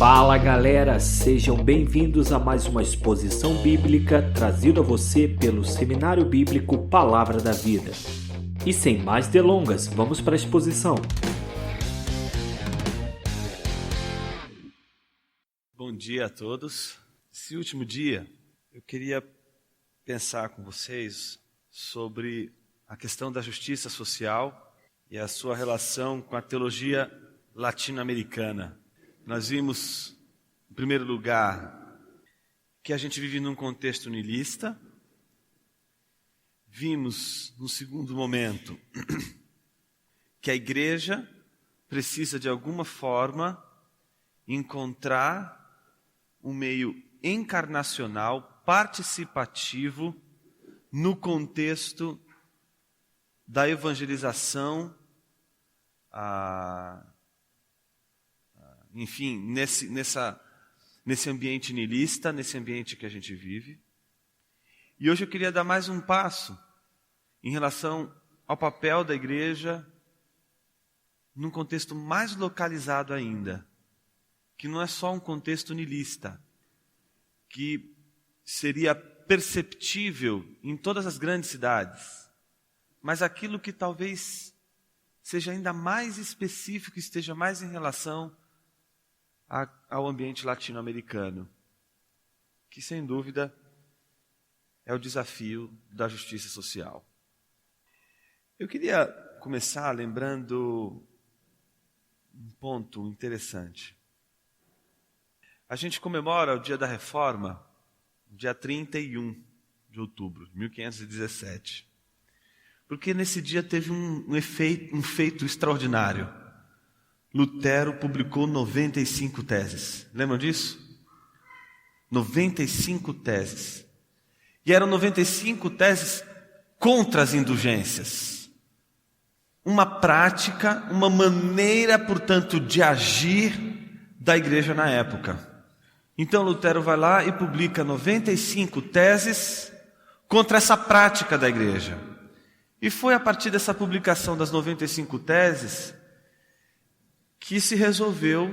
Fala galera, sejam bem-vindos a mais uma exposição bíblica trazida a você pelo Seminário Bíblico Palavra da Vida. E sem mais delongas, vamos para a exposição. Bom dia a todos. Esse último dia eu queria pensar com vocês sobre a questão da justiça social e a sua relação com a teologia latino-americana. Nós vimos, em primeiro lugar, que a gente vive num contexto niilista. Vimos, no segundo momento, que a igreja precisa, de alguma forma, encontrar um meio encarnacional, participativo, no contexto da evangelização, enfim, nesse ambiente niilista, nesse ambiente que a gente vive. E hoje eu queria dar mais um passo em relação ao papel da igreja num contexto mais localizado ainda, que não é só um contexto niilista, que seria perceptível em todas as grandes cidades, mas aquilo que talvez seja ainda mais específico, esteja mais em relação ao ambiente latino-americano, que sem dúvida é o desafio da justiça social. Eu queria começar lembrando um ponto interessante. A gente comemora o Dia da Reforma, dia 31 de outubro de 1517, porque nesse dia teve um feito extraordinário. Lutero publicou 95 teses. Lembram disso? 95 teses. E eram 95 teses contra as indulgências. Uma prática, uma maneira, portanto, de agir da igreja na época. Então Lutero vai lá e publica 95 teses contra essa prática da igreja. E foi a partir dessa publicação das 95 teses que se resolveu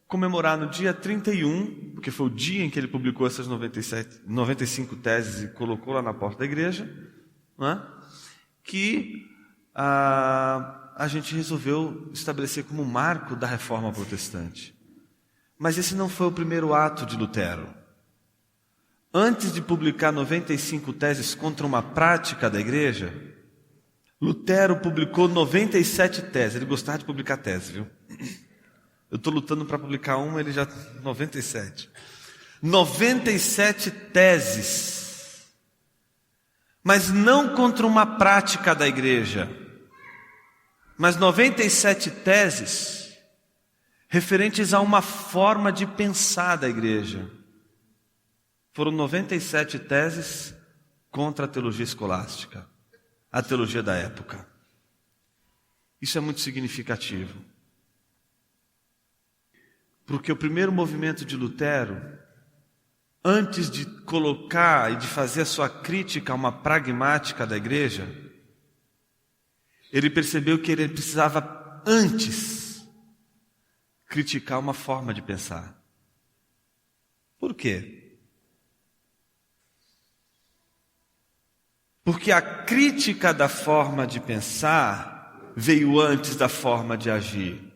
comemorar no dia 31, porque foi o dia em que ele publicou essas 95 teses e colocou lá na porta da igreja, né, que a gente resolveu estabelecer como marco da reforma protestante. Mas esse não foi o primeiro ato de Lutero. Antes de publicar 95 teses contra uma prática da igreja, Lutero publicou 97 teses. Ele gostava de publicar teses, viu? Eu estou lutando para publicar uma, ele já... 97. 97 teses. Mas não contra uma prática da igreja. Mas 97 teses referentes a uma forma de pensar da igreja. Foram 97 teses contra a teologia escolástica, a teologia da época. Isso é muito significativo. Porque o primeiro movimento de Lutero, antes de colocar e de fazer a sua crítica a uma pragmática da igreja, ele percebeu que ele precisava antes criticar uma forma de pensar. Por quê? Porque a crítica da forma de pensar veio antes da forma de agir.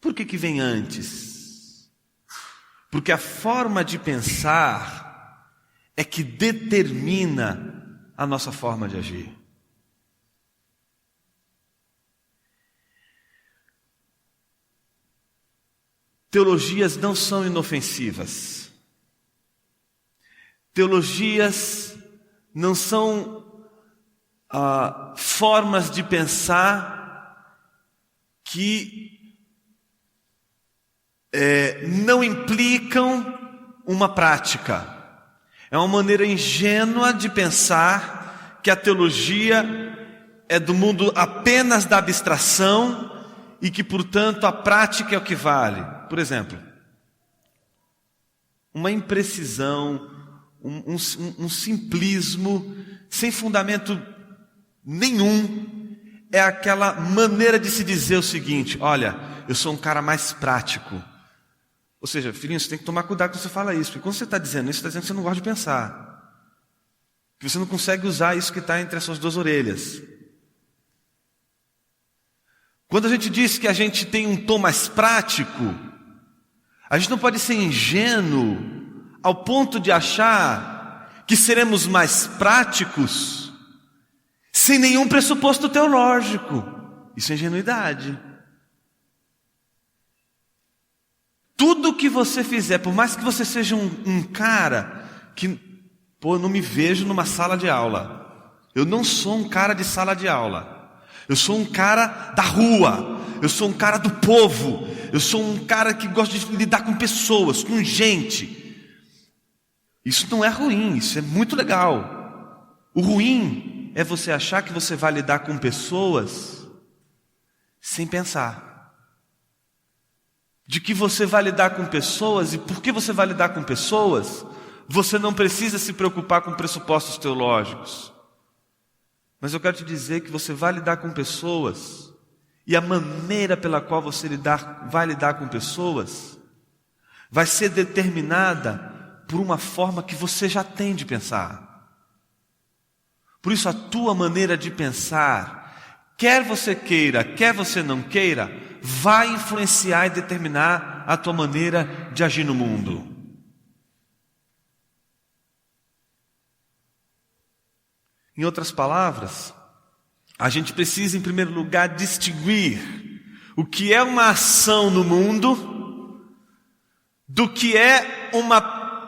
Por que vem antes? Porque a forma de pensar é que determina a nossa forma de agir. Teologias não são inofensivas. Teologias não são formas de pensar que não implicam uma prática. É uma maneira ingênua de pensar que a teologia é do mundo apenas da abstração e que, portanto, a prática é o que vale. Por exemplo, uma imprecisão, um simplismo sem fundamento nenhum, é aquela maneira de se dizer o seguinte: olha, eu sou um cara mais prático, Ou seja, filhinho, você tem que tomar cuidado quando você fala isso, porque quando você está dizendo isso, você está dizendo que você não gosta de pensar, que você não consegue usar isso que está entre as suas duas orelhas. Quando a gente diz que a gente tem um tom mais prático, a gente não pode ser ingênuo ao ponto de achar que seremos mais práticos sem nenhum pressuposto teológico. Isso é ingenuidade. Tudo que você fizer, por mais que você seja um cara que, eu não me vejo numa sala de aula. Eu não sou um cara de sala de aula. Eu sou um cara da rua. Eu sou um cara do povo. Eu sou um cara que gosta de lidar com pessoas, com gente. Isso não é ruim, isso é muito legal. O ruim é você achar que você vai lidar com pessoas sem pensar. De que você vai lidar com pessoas, e por que você vai lidar com pessoas, você não precisa se preocupar com pressupostos teológicos. Mas eu quero te dizer que você vai lidar com pessoas, e a maneira pela qual você vai lidar com pessoas vai ser determinada por uma forma que você já tem de pensar. Por isso a tua maneira de pensar, quer você queira, quer você não queira, vai influenciar e determinar a tua maneira de agir no mundo. Em outras palavras, a gente precisa, em primeiro lugar, distinguir o que é uma ação no mundo do que é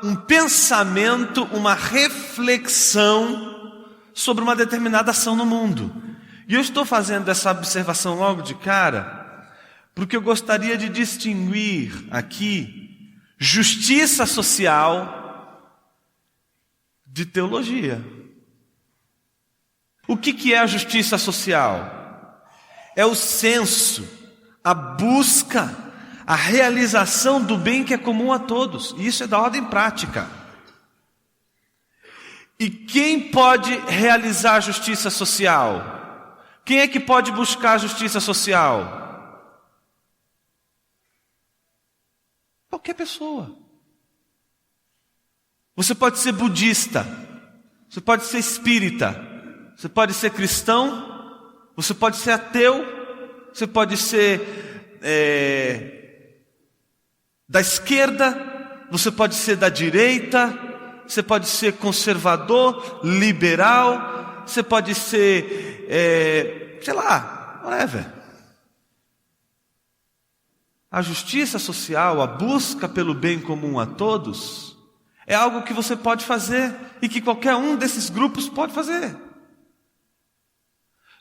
um pensamento, uma reflexão sobre uma determinada ação no mundo. E eu estou fazendo essa observação logo de cara, porque eu gostaria de distinguir aqui justiça social de teologia. O que é a justiça social? É o senso, a busca, a realização do bem que é comum a todos. E isso é da ordem prática. E quem pode realizar a justiça social? Quem é que pode buscar a justiça social? Qualquer pessoa. Você pode ser budista, você pode ser espírita, você pode ser cristão, você pode ser ateu, você pode ser da esquerda, você pode ser da direita, você pode ser conservador, liberal, você pode ser, sei lá, whatever. A justiça social, a busca pelo bem comum a todos, é algo que você pode fazer e que qualquer um desses grupos pode fazer.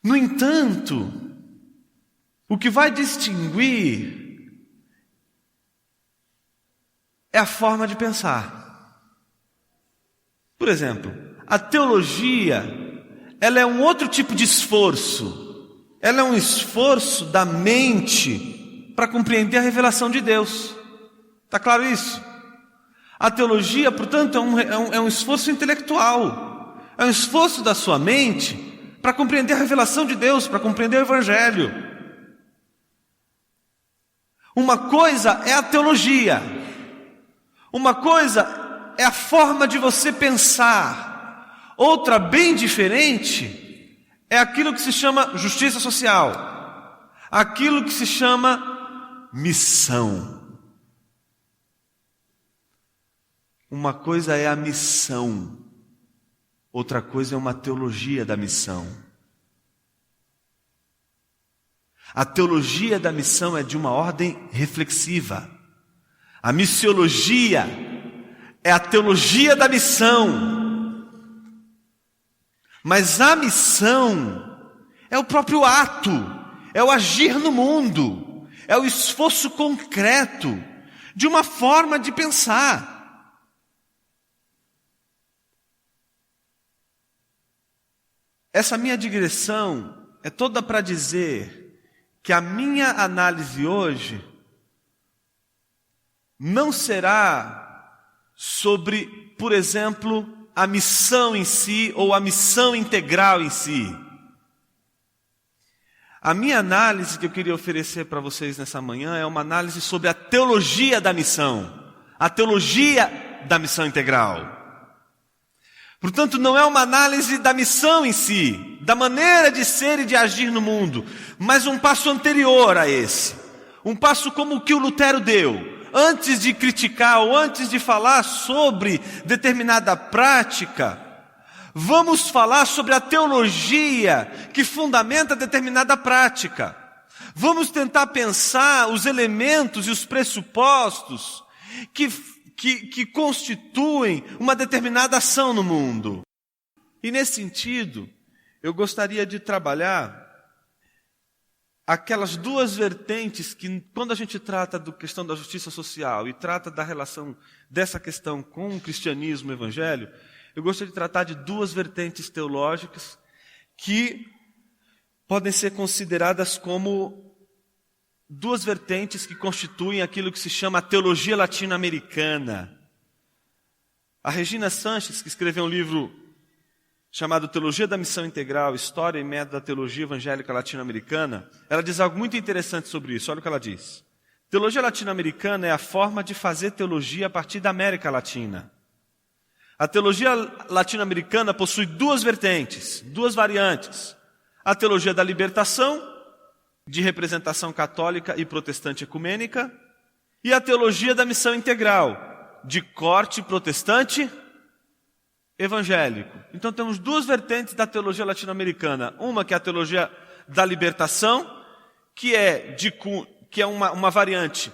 No entanto, o que vai distinguir é a forma de pensar. Por exemplo, a teologia, ela é um outro tipo de esforço. Ela é um esforço da mente para compreender a revelação de Deus. Está claro isso? A teologia, portanto, é um esforço intelectual. É um esforço da sua mente para compreender a revelação de Deus, para compreender o Evangelho. Uma coisa é a teologia. Uma coisa é a forma de você pensar. Outra, bem diferente, é aquilo que se chama justiça social. Aquilo que se chama missão. Uma coisa é a missão, outra coisa é uma teologia da missão. A teologia da missão é de uma ordem reflexiva. A missiologia é a teologia da missão. Mas a missão é o próprio ato, é o agir no mundo. É o esforço concreto de uma forma de pensar. Essa minha digressão é toda para dizer que a minha análise hoje não será sobre, por exemplo, a missão em si ou a missão integral em si. A minha análise que eu queria oferecer para vocês nessa manhã é uma análise sobre a teologia da missão. A teologia da missão integral. Portanto, não é uma análise da missão em si, da maneira de ser e de agir no mundo, mas um passo anterior a esse. Um passo como o que o Lutero deu. Antes de criticar ou antes de falar sobre determinada prática, vamos falar sobre a teologia que fundamenta determinada prática. Vamos tentar pensar os elementos e os pressupostos que constituem uma determinada ação no mundo. E nesse sentido, eu gostaria de trabalhar aquelas duas vertentes que, quando a gente trata da questão da justiça social e trata da relação dessa questão com o cristianismo, o evangelho, eu gostaria de tratar de duas vertentes teológicas que podem ser consideradas como duas vertentes que constituem aquilo que se chama a teologia latino-americana. A Regina Sanches, que escreveu um livro chamado Teologia da Missão Integral, História e Método da Teologia Evangélica Latino-Americana, ela diz algo muito interessante sobre isso. Olha o que ela diz. Teologia latino-americana é a forma de fazer teologia a partir da América Latina. A teologia latino-americana possui duas vertentes, duas variantes. A teologia da libertação, de representação católica e protestante ecumênica, e a teologia da missão integral, de corte protestante evangélico. Então temos duas vertentes da teologia latino-americana. Uma que é a teologia da libertação, que é uma variante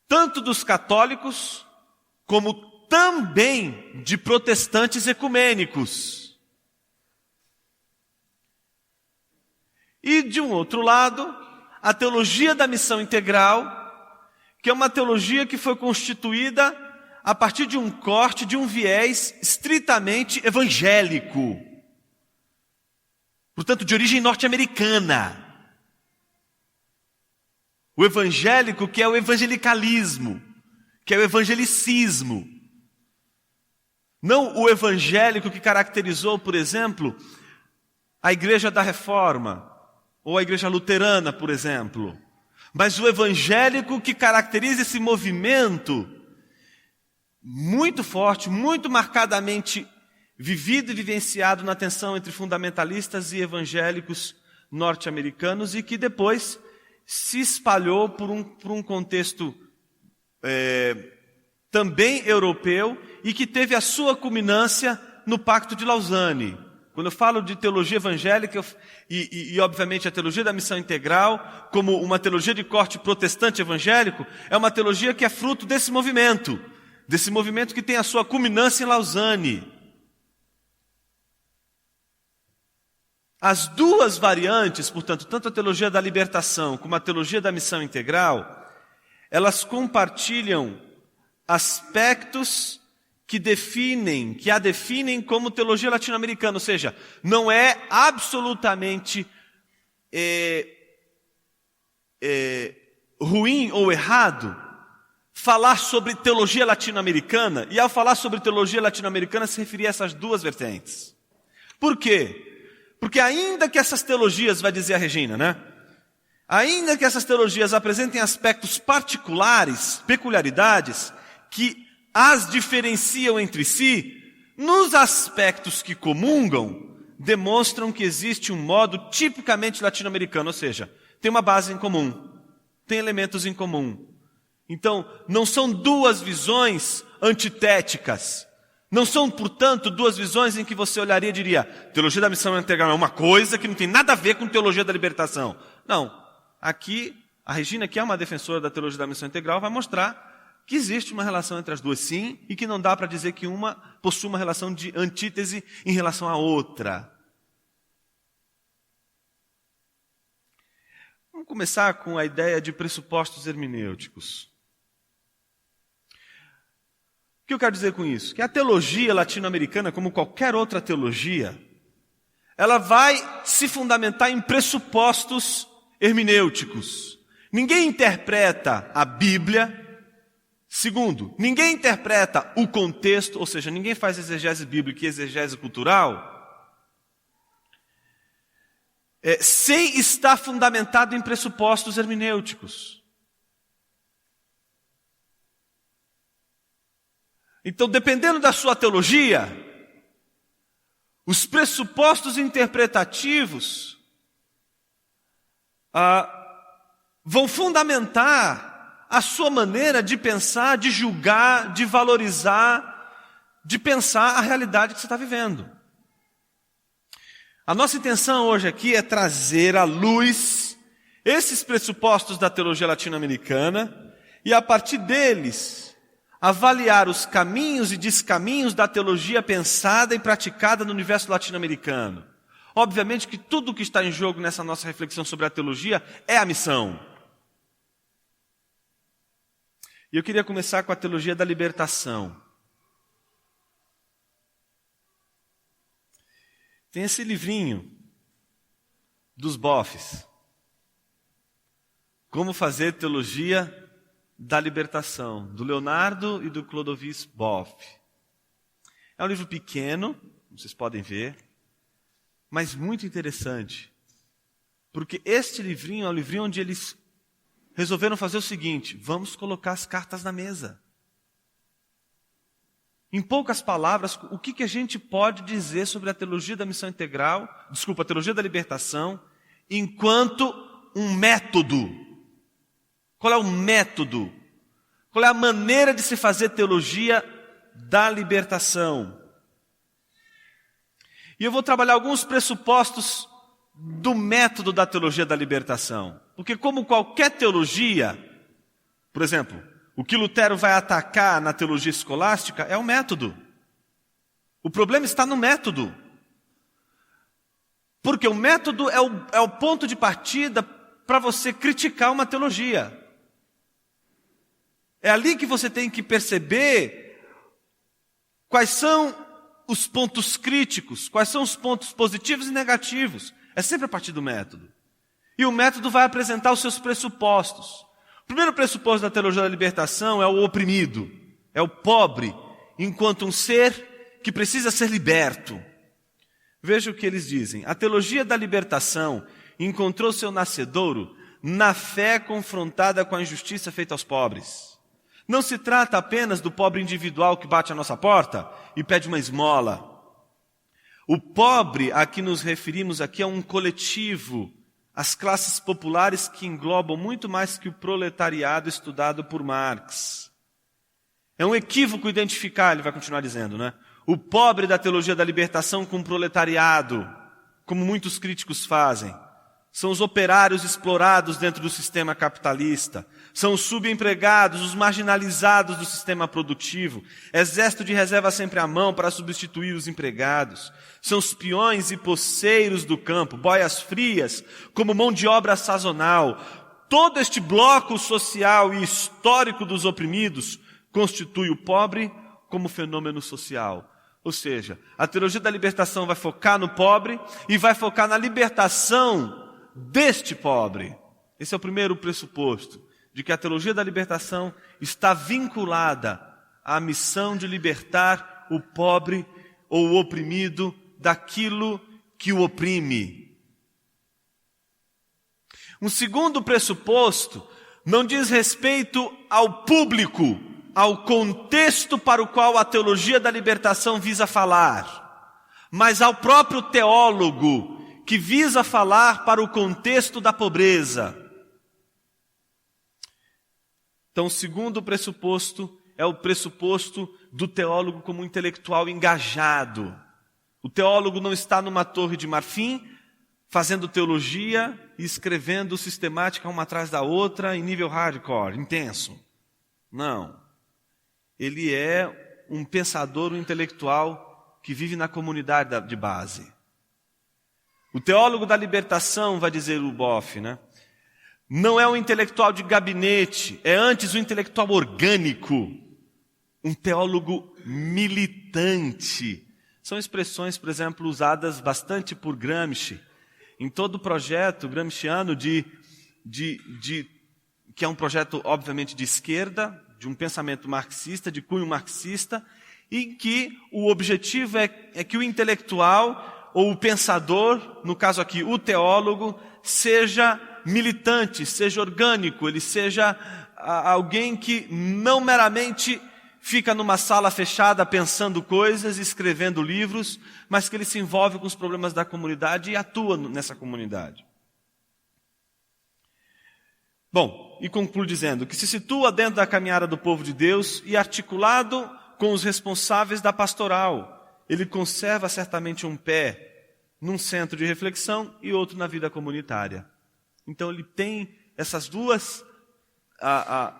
tanto dos católicos, como também de protestantes ecumênicos. E, de um outro lado, a teologia da missão integral, que é uma teologia que foi constituída a partir de um corte, de um viés estritamente evangélico. Portanto, de origem norte-americana. O evangélico que é o evangelicalismo, que é o evangelicismo. Não o evangélico que caracterizou, por exemplo, a Igreja da Reforma, ou a Igreja Luterana, por exemplo. Mas o evangélico que caracteriza esse movimento muito forte, muito marcadamente vivido e vivenciado na tensão entre fundamentalistas e evangélicos norte-americanos e que depois se espalhou por um contexto também europeu e que teve a sua culminância no Pacto de Lausanne. Quando eu falo de teologia evangélica e obviamente a teologia da missão integral, como uma teologia de corte protestante evangélico, é uma teologia que é fruto desse movimento que tem a sua culminância em Lausanne. As duas variantes, portanto, tanto a teologia da libertação como a teologia da missão integral, elas compartilham aspectos que a definem como teologia latino-americana, ou seja, não é absolutamente ruim ou errado falar sobre teologia latino-americana, e ao falar sobre teologia latino-americana se referir a essas duas vertentes. Por quê? Porque ainda que essas teologias, vai dizer a Regina, né? Ainda que essas teologias apresentem aspectos particulares, peculiaridades, que as diferenciam entre si, nos aspectos que comungam, demonstram que existe um modo tipicamente latino-americano, ou seja, tem uma base em comum, tem elementos em comum. Então, não são duas visões antitéticas, não são, portanto, duas visões em que você olharia e diria, teologia da missão integral é uma coisa que não tem nada a ver com teologia da libertação. Não, aqui, a Regina, que é uma defensora da teologia da missão integral, vai mostrar que existe uma relação entre as duas, sim, e que não dá para dizer que uma possui uma relação de antítese em relação à outra. Vamos começar com a ideia de pressupostos hermenêuticos. O que eu quero dizer com isso? Que a teologia latino-americana, como qualquer outra teologia, ela vai se fundamentar em pressupostos hermenêuticos. Ninguém interpreta a Bíblia. Segundo, ninguém interpreta o contexto, ou seja, ninguém faz exegese bíblica e exegese cultural sem estar fundamentado em pressupostos hermenêuticos. Então, dependendo da sua teologia, os pressupostos interpretativos vão fundamentar a sua maneira de pensar, de julgar, de valorizar, de pensar a realidade que você está vivendo. A nossa intenção hoje aqui é trazer à luz esses pressupostos da teologia latino-americana e, a partir deles, avaliar os caminhos e descaminhos da teologia pensada e praticada no universo latino-americano. Obviamente que tudo o que está em jogo nessa nossa reflexão sobre a teologia é a missão. E eu queria começar com a teologia da libertação. Tem esse livrinho dos bofes. Como fazer teologia da libertação, do Leonardo e do Clodovis Boff. É um livro pequeno, vocês podem ver, mas muito interessante. Porque este livrinho é um livrinho onde eles resolveram fazer o seguinte: vamos colocar as cartas na mesa. Em poucas palavras, o que a gente pode dizer sobre a teologia da missão integral, a teologia da libertação, enquanto um método? Qual é o método? Qual é a maneira de se fazer teologia da libertação? E eu vou trabalhar alguns pressupostos do método da teologia da libertação. Porque como qualquer teologia, por exemplo, o que Lutero vai atacar na teologia escolástica é o método. O problema está no método. Porque o método é o ponto de partida para você criticar uma teologia. É ali que você tem que perceber quais são os pontos críticos, quais são os pontos positivos e negativos. É sempre a partir do método. E o método vai apresentar os seus pressupostos. O primeiro pressuposto da teologia da libertação é o oprimido, é o pobre, enquanto um ser que precisa ser liberto. Veja o que eles dizem. A teologia da libertação encontrou seu nascedouro na fé confrontada com a injustiça feita aos pobres. Não se trata apenas do pobre individual que bate à nossa porta e pede uma esmola. O pobre a que nos referimos aqui é um coletivo, as classes populares que englobam muito mais que o proletariado estudado por Marx. É um equívoco identificar, ele vai continuar dizendo, né? O pobre da teologia da libertação com o proletariado, como muitos críticos fazem. São os operários explorados dentro do sistema capitalista. São os subempregados, os marginalizados do sistema produtivo. Exército de reserva sempre à mão para substituir os empregados. São os peões e poceiros do campo, boias frias, como mão de obra sazonal. Todo este bloco social e histórico dos oprimidos constitui o pobre como fenômeno social. Ou seja, a teologia da libertação vai focar no pobre e vai focar na libertação deste pobre. Esse é o primeiro pressuposto, de que a teologia da libertação está vinculada à missão de libertar o pobre ou o oprimido daquilo que o oprime. Um segundo pressuposto não diz respeito ao público, ao contexto para o qual a teologia da libertação visa falar, mas ao próprio teólogo, que visa falar para o contexto da pobreza. Então, o segundo pressuposto é o pressuposto do teólogo como um intelectual engajado. O teólogo não está numa torre de marfim, fazendo teologia e escrevendo sistemática uma atrás da outra em nível hardcore, intenso. Não. Ele é um pensador, um intelectual que vive na comunidade de base. O teólogo da libertação, vai dizer o Boff, né? Não é um intelectual de gabinete, é antes um intelectual orgânico, um teólogo militante. São expressões, por exemplo, usadas bastante por Gramsci, em todo o projeto gramsciano que é um projeto, obviamente, de esquerda, de um pensamento marxista, de cunho marxista, em que o objetivo é que o intelectual ou o pensador, no caso aqui o teólogo, seja militante, seja orgânico, ele seja alguém que não meramente fica numa sala fechada pensando coisas, escrevendo livros, mas que ele se envolve com os problemas da comunidade e atua nessa comunidade. Bom, e concluo dizendo que se situa dentro da caminhada do povo de Deus e articulado com os responsáveis da pastoral. Ele conserva certamente um pé num centro de reflexão e outro na vida comunitária. Então ele tem essas duas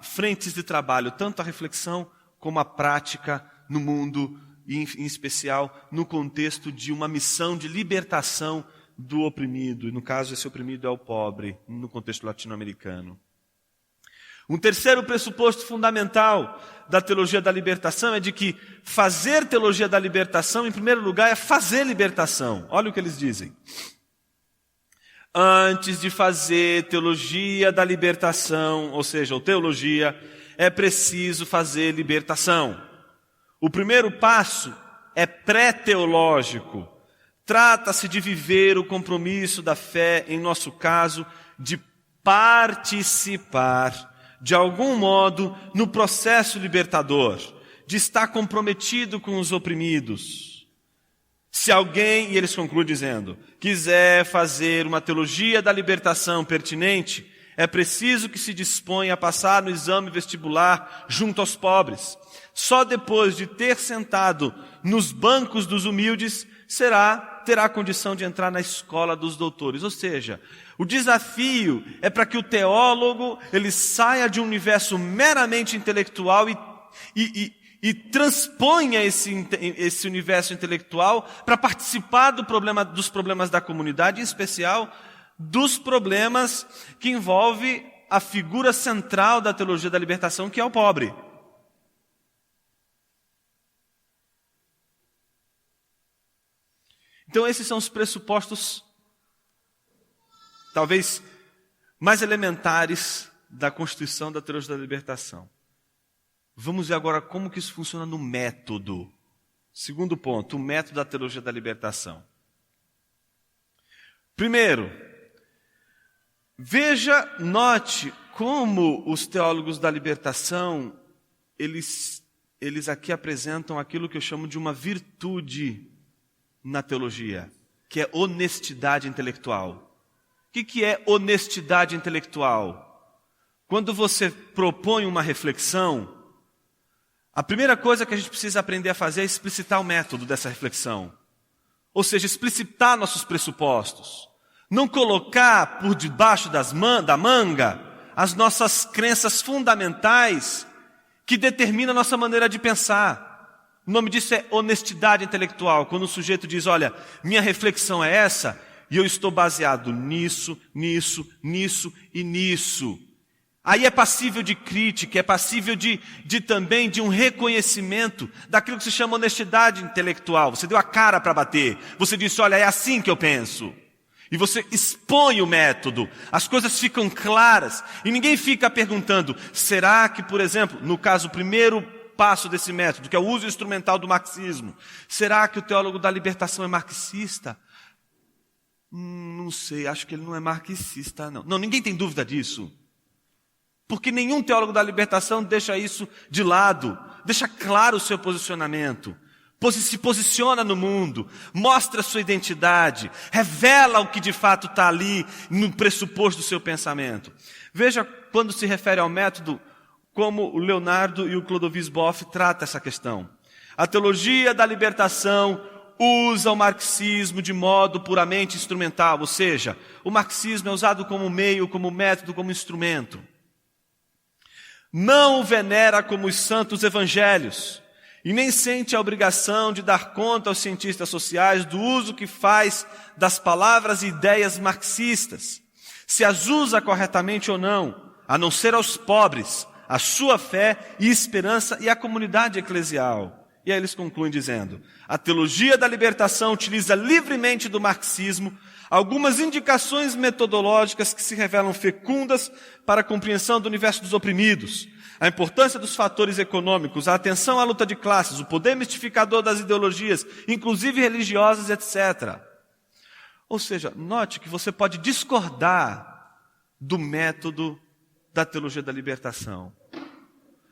frentes de trabalho, tanto a reflexão como a prática no mundo, e em especial no contexto de uma missão de libertação do oprimido. E no caso, esse oprimido é o pobre, no contexto latino-americano. Um terceiro pressuposto fundamental da teologia da libertação é de que fazer teologia da libertação, em primeiro lugar, é fazer libertação. Olha o que eles dizem. Antes de fazer teologia da libertação, ou seja, ou teologia, é preciso fazer libertação. O primeiro passo é pré-teológico. Trata-se de viver o compromisso da fé, em nosso caso, de participar de algum modo, no processo libertador, de estar comprometido com os oprimidos. Se alguém, e eles concluem dizendo, quiser fazer uma teologia da libertação pertinente, é preciso que se disponha a passar no exame vestibular junto aos pobres. Só depois de ter sentado nos bancos dos humildes, terá condição de entrar na escola dos doutores. Ou seja, o desafio é para que o teólogo ele saia de um universo meramente intelectual e transponha esse universo intelectual para participar dos problemas da comunidade, em especial dos problemas que envolvem a figura central da teologia da libertação, que é o pobre. Então esses são os pressupostos talvez mais elementares da constituição da teologia da libertação. Vamos ver agora como que isso funciona no método. Segundo ponto, o método da teologia da libertação. Primeiro, note como os teólogos da libertação, eles aqui apresentam aquilo que eu chamo de uma virtude na teologia, que é honestidade intelectual. O que é honestidade intelectual? Quando você propõe uma reflexão, a primeira coisa que a gente precisa aprender a fazer é explicitar o método dessa reflexão. Ou seja, explicitar nossos pressupostos. Não colocar por debaixo da manga as nossas crenças fundamentais que determinam a nossa maneira de pensar. O nome disso é honestidade intelectual. Quando o sujeito diz, olha, minha reflexão é essa, e eu estou baseado nisso, nisso, nisso e nisso. Aí é passível de crítica, é passível também de um reconhecimento daquilo que se chama honestidade intelectual. Você deu a cara para bater. Você disse, olha, é assim que eu penso. E você expõe o método. As coisas ficam claras. E ninguém fica perguntando, será que, por exemplo, no caso, o primeiro passo desse método, que é o uso instrumental do marxismo, será que o teólogo da libertação é marxista? Não sei, acho que ele não é marxista, não. Não, ninguém tem dúvida disso. Porque nenhum teólogo da libertação deixa isso de lado, deixa claro o seu posicionamento, se posiciona no mundo, mostra a sua identidade, revela o que de fato está ali no pressuposto do seu pensamento. Veja quando se refere ao método, como o Leonardo e o Clodovis Boff tratam essa questão. A teologia da libertação usa o marxismo de modo puramente instrumental, ou seja, o marxismo é usado como meio, como método, como instrumento. Não o venera como os santos evangelhos e nem sente a obrigação de dar conta aos cientistas sociais do uso que faz das palavras e ideias marxistas, se as usa corretamente ou não, a não ser aos pobres, a sua fé e esperança e a comunidade eclesial. E aí eles concluem dizendo, a teologia da libertação utiliza livremente do marxismo algumas indicações metodológicas que se revelam fecundas para a compreensão do universo dos oprimidos, a importância dos fatores econômicos, a atenção à luta de classes, o poder mistificador das ideologias, inclusive religiosas, etc. Ou seja, note que você pode discordar do método da teologia da libertação,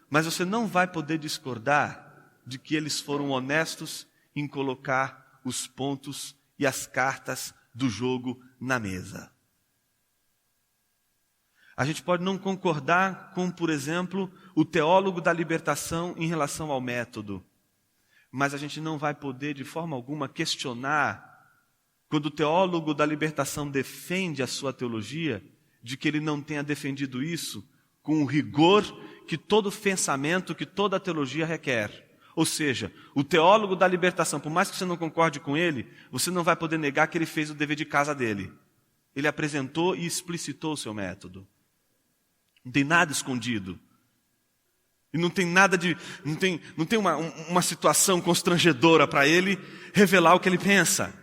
mas você não vai poder discordar de que eles foram honestos em colocar os pontos e as cartas do jogo na mesa. A gente pode não concordar com, por exemplo, o teólogo da libertação em relação ao método, mas a gente não vai poder de forma alguma questionar quando o teólogo da libertação defende a sua teologia, de que ele não tenha defendido isso com o rigor que todo pensamento, que toda teologia requer. Ou seja, o teólogo da libertação, por mais que você não concorde com ele, você não vai poder negar que ele fez o dever de casa dele. Ele apresentou e explicitou o seu método. Não tem nada escondido. E não tem nada de. Não tem uma situação constrangedora para ele revelar o que ele pensa.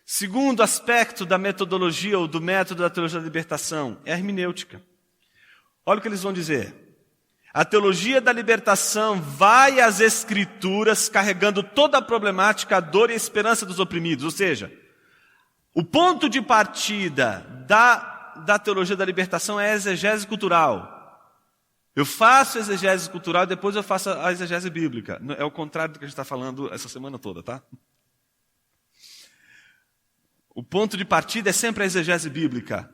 Segundo aspecto da metodologia ou do método da teologia da libertação é a hermenêutica. Olha o que eles vão dizer. A teologia da libertação vai às Escrituras carregando toda a problemática, a dor e a esperança dos oprimidos. Ou seja, o ponto de partida da teologia da libertação é a exegese cultural. Eu faço exegese cultural e depois eu faço a exegese bíblica. É o contrário do que a gente está falando essa semana toda, tá? O ponto de partida é sempre a exegese bíblica.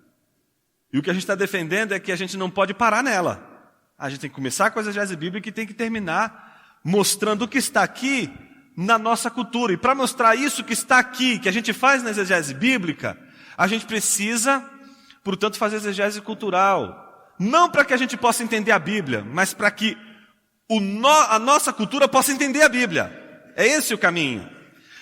E o que a gente está defendendo é que a gente não pode parar nela. A gente tem que começar com a exegese bíblica e tem que terminar mostrando o que está aqui na nossa cultura. E para mostrar isso que está aqui, que a gente faz na exegese bíblica, a gente precisa, portanto, fazer exegese cultural. Não para que a gente possa entender a Bíblia, mas para que a nossa cultura possa entender a Bíblia. É esse o caminho.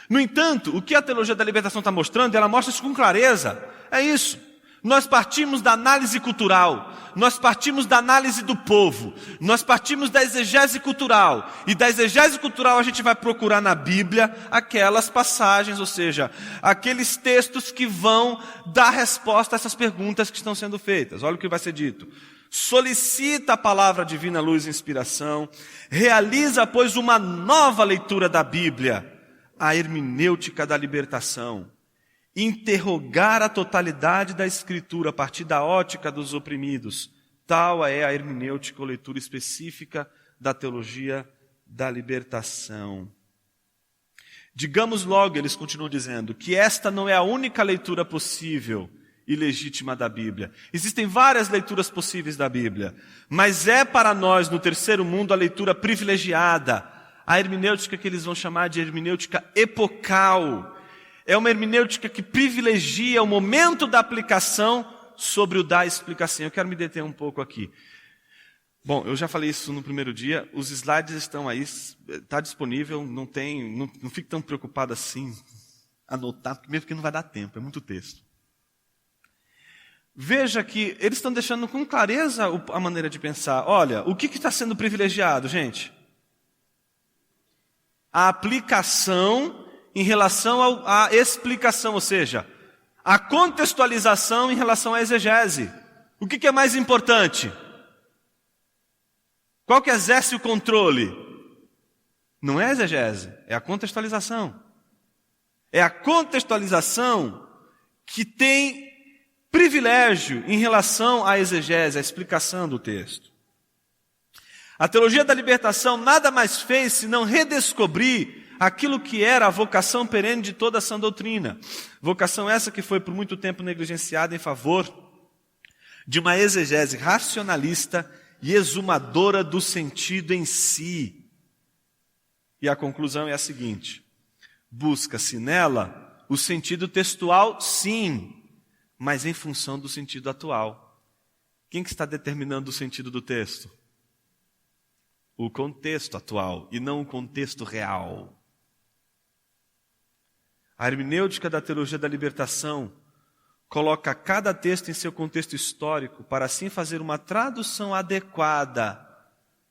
No entanto, o que a teologia da libertação está mostrando, ela mostra isso com clareza. É isso. Nós partimos da análise cultural, nós partimos da análise do povo, nós partimos da exegese cultural. E da exegese cultural a gente vai procurar na Bíblia aquelas passagens, ou seja, aqueles textos que vão dar resposta a essas perguntas que estão sendo feitas. Olha o que vai ser dito. Solicita a palavra divina, luz e inspiração, realiza, pois, uma nova leitura da Bíblia, a hermenêutica da libertação. Interrogar a totalidade da Escritura a partir da ótica dos oprimidos. Tal é a hermenêutica ou leitura específica da teologia da libertação. Digamos logo, eles continuam dizendo, que esta não é a única leitura possível e legítima da Bíblia. Existem várias leituras possíveis da Bíblia, mas é para nós, no terceiro mundo, a leitura privilegiada, a hermenêutica que eles vão chamar de hermenêutica epocal. É uma hermenêutica que privilegia o momento da aplicação sobre o da explicação. Eu quero me deter um pouco aqui. Bom, eu já falei isso no primeiro dia, os slides estão aí, está disponível, não fique tão preocupado assim, anotar, mesmo porque não vai dar tempo, é muito texto. Veja que eles estão deixando com clareza a maneira de pensar. Olha, o que está sendo privilegiado, gente? A aplicação em relação à explicação, ou seja, a contextualização em relação à exegese. O que é mais importante? Qual que exerce o controle? Não é a exegese, é a contextualização. É a contextualização que tem privilégio em relação à exegese, à explicação do texto. A teologia da libertação nada mais fez senão redescobrir aquilo que era a vocação perene de toda a sã doutrina. Vocação essa que foi por muito tempo negligenciada em favor de uma exegese racionalista e exumadora do sentido em si. E a conclusão é a seguinte: busca-se nela o sentido textual, sim, mas em função do sentido atual. Quem que está determinando o sentido do texto? O contexto atual e não o contexto real. A hermenêutica da teologia da libertação coloca cada texto em seu contexto histórico para assim fazer uma tradução adequada,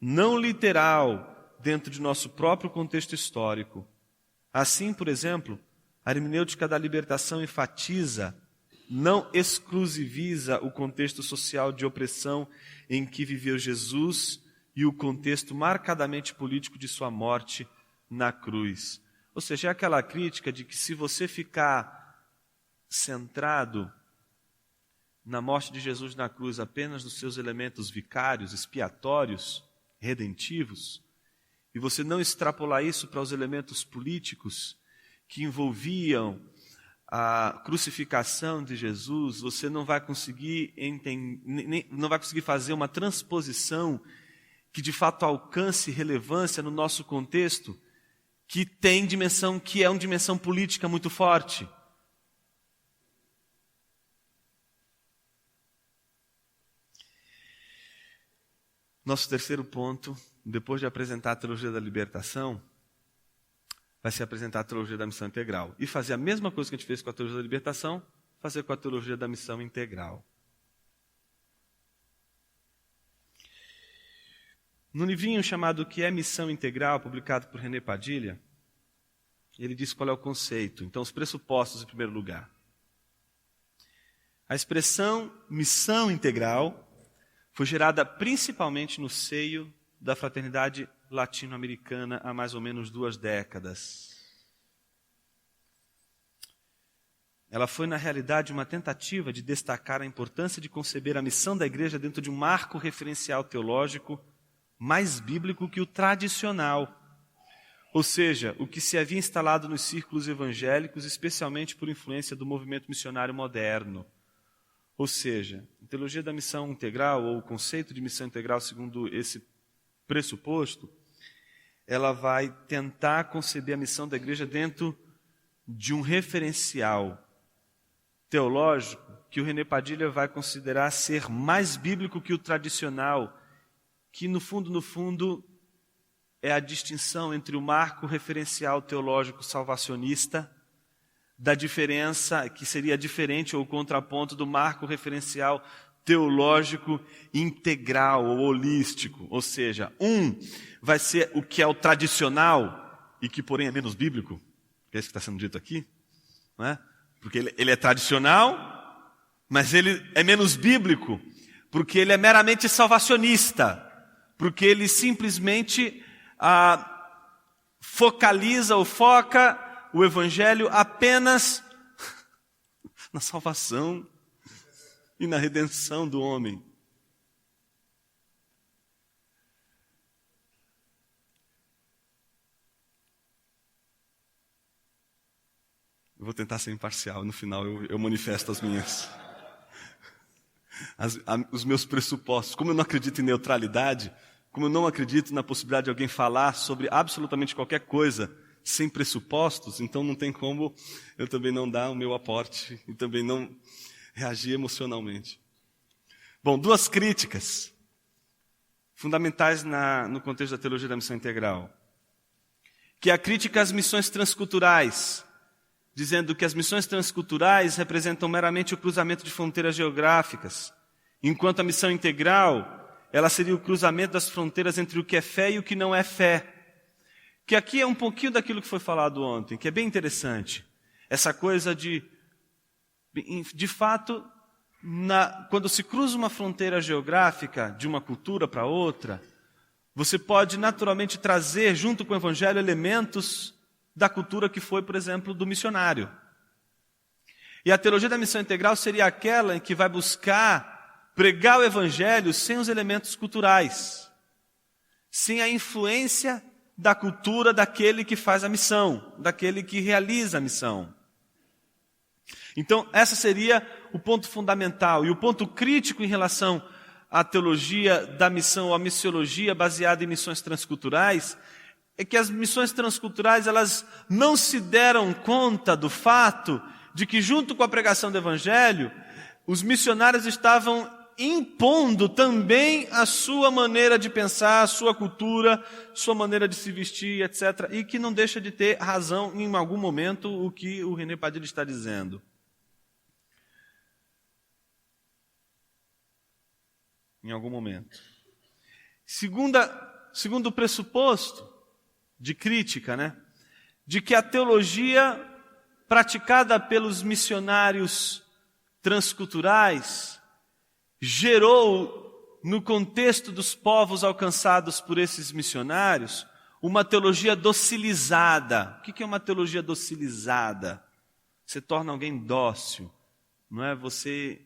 não literal, dentro de nosso próprio contexto histórico. Assim, por exemplo, a hermenêutica da libertação enfatiza, não exclusiviza o contexto social de opressão em que viveu Jesus e o contexto marcadamente político de sua morte na cruz. Ou seja, é aquela crítica de que se você ficar centrado na morte de Jesus na cruz apenas nos seus elementos vicários, expiatórios, redentivos, e você não extrapolar isso para os elementos políticos que envolviam a crucificação de Jesus, você não vai conseguir fazer uma transposição que de fato alcance relevância no nosso contexto, que é uma dimensão política muito forte. Nosso terceiro ponto, depois de apresentar a teologia da libertação, vai ser apresentar a teologia da missão integral. E fazer a mesma coisa que a gente fez com a teologia da libertação, fazer com a teologia da missão integral. No livrinho chamado O que é Missão Integral, publicado por René Padilha, ele diz qual é o conceito. Então, os pressupostos em primeiro lugar. A expressão missão integral foi gerada principalmente no seio da fraternidade latino-americana há mais ou menos 2 décadas. Ela foi, na realidade, uma tentativa de destacar a importância de conceber a missão da igreja dentro de um marco referencial teológico mais bíblico que o tradicional, ou seja, o que se havia instalado nos círculos evangélicos, especialmente por influência do movimento missionário moderno. Ou seja, a teologia da missão integral, ou o conceito de missão integral, segundo esse pressuposto, ela vai tentar conceber a missão da igreja dentro de um referencial teológico que o René Padilha vai considerar ser mais bíblico que o tradicional, que no fundo é a distinção entre o marco referencial teológico salvacionista, da diferença que seria diferente ou contraponto do marco referencial teológico integral ou holístico. Ou seja, vai ser o que é o tradicional e que porém é menos bíblico, que é isso que está sendo dito aqui, não é? Porque ele é tradicional, mas ele é menos bíblico, porque ele é meramente salvacionista, porque ele simplesmente focaliza ou foca o evangelho apenas na salvação e na redenção do homem. Eu vou tentar ser imparcial, no final eu manifesto as minhas. Os meus pressupostos. Como eu não acredito em neutralidade, como eu não acredito na possibilidade de alguém falar sobre absolutamente qualquer coisa sem pressupostos, então não tem como eu também não dar o meu aporte e também não reagir emocionalmente. Bom, 2 críticas fundamentais no contexto da teologia da missão integral. Que é a crítica às missões transculturais, dizendo que as missões transculturais representam meramente o cruzamento de fronteiras geográficas, enquanto a missão integral, ela seria o cruzamento das fronteiras entre o que é fé e o que não é fé. Que aqui é um pouquinho daquilo que foi falado ontem, que é bem interessante. Essa coisa de fato, quando se cruza uma fronteira geográfica de uma cultura para outra, você pode naturalmente trazer junto com o evangelho elementos da cultura que foi, por exemplo, do missionário. E a teologia da missão integral seria aquela em que vai buscar pregar o evangelho sem os elementos culturais, sem a influência da cultura daquele que faz a missão, daquele que realiza a missão. Então, essa seria o ponto fundamental. E o ponto crítico em relação à teologia da missão, ou à missiologia baseada em missões transculturais, é que as missões transculturais elas não se deram conta do fato de que, junto com a pregação do Evangelho, os missionários estavam impondo também a sua maneira de pensar, a sua cultura, sua maneira de se vestir, etc. E que não deixa de ter razão em algum momento o que o René Padilha está dizendo. Em algum momento. Segundo o pressuposto de crítica, de que a teologia praticada pelos missionários transculturais gerou, no contexto dos povos alcançados por esses missionários, uma teologia docilizada. O que é uma teologia docilizada? Você torna alguém dócil, não é? Você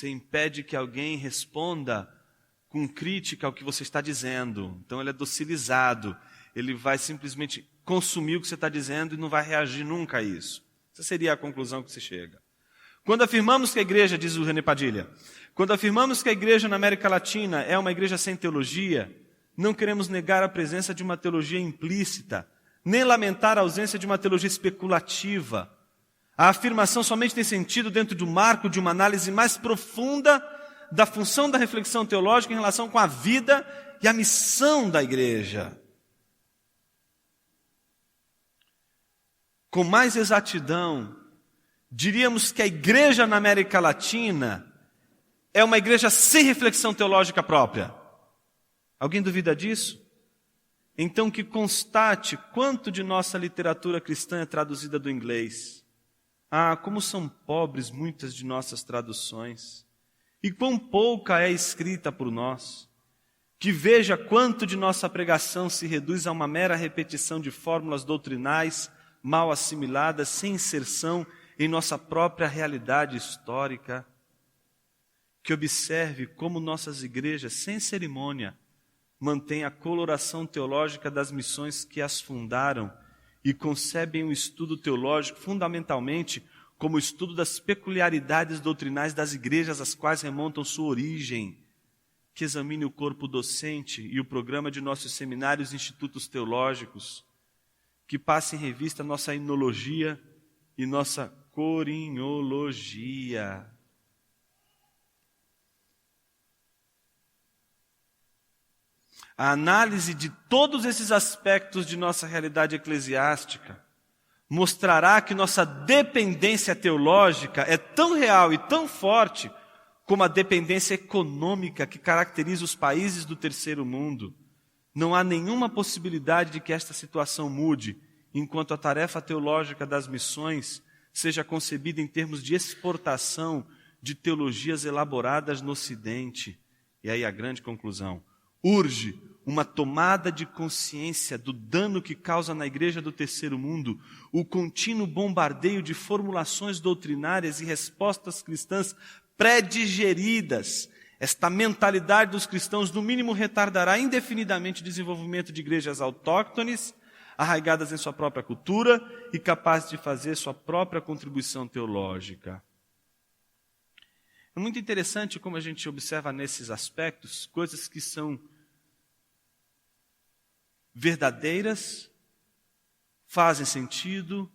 impede que alguém responda com crítica ao que você está dizendo. Então ele é docilizado, ele vai simplesmente consumir o que você está dizendo e não vai reagir nunca a isso. Essa seria a conclusão que você chega. Quando afirmamos que a igreja, diz o René Padilha, quando afirmamos que a igreja na América Latina é uma igreja sem teologia, não queremos negar a presença de uma teologia implícita, nem lamentar a ausência de uma teologia especulativa. A afirmação somente tem sentido dentro do marco de uma análise mais profunda da função da reflexão teológica em relação com a vida e a missão da igreja. Com mais exatidão, diríamos que a igreja na América Latina é uma igreja sem reflexão teológica própria. Alguém duvida disso? Então que constate quanto de nossa literatura cristã é traduzida do inglês. Ah, como são pobres muitas de nossas traduções. E quão pouca é escrita por nós. Que veja quanto de nossa pregação se reduz a uma mera repetição de fórmulas doutrinais mal assimiladas, sem inserção em nossa própria realidade histórica. Que observe como nossas igrejas, sem cerimônia, mantêm a coloração teológica das missões que as fundaram e concebem o estudo teológico fundamentalmente como o estudo das peculiaridades doutrinais das igrejas às quais remontam sua origem. Que examine o corpo docente e o programa de nossos seminários e institutos teológicos. Que passe em revista nossa himnologia e nossa corinhologia. A análise de todos esses aspectos de nossa realidade eclesiástica mostrará que nossa dependência teológica é tão real e tão forte como a dependência econômica que caracteriza os países do terceiro mundo. Não há nenhuma possibilidade de que esta situação mude, enquanto a tarefa teológica das missões seja concebida em termos de exportação de teologias elaboradas no Ocidente. E aí a grande conclusão. Urge uma tomada de consciência do dano que causa na igreja do terceiro mundo o contínuo bombardeio de formulações doutrinárias e respostas cristãs pré-digeridas. Esta mentalidade dos cristãos, no mínimo, retardará indefinidamente o desenvolvimento de igrejas autóctones, arraigadas em sua própria cultura e capazes de fazer sua própria contribuição teológica. É muito interessante como a gente observa nesses aspectos coisas que são verdadeiras, fazem sentido,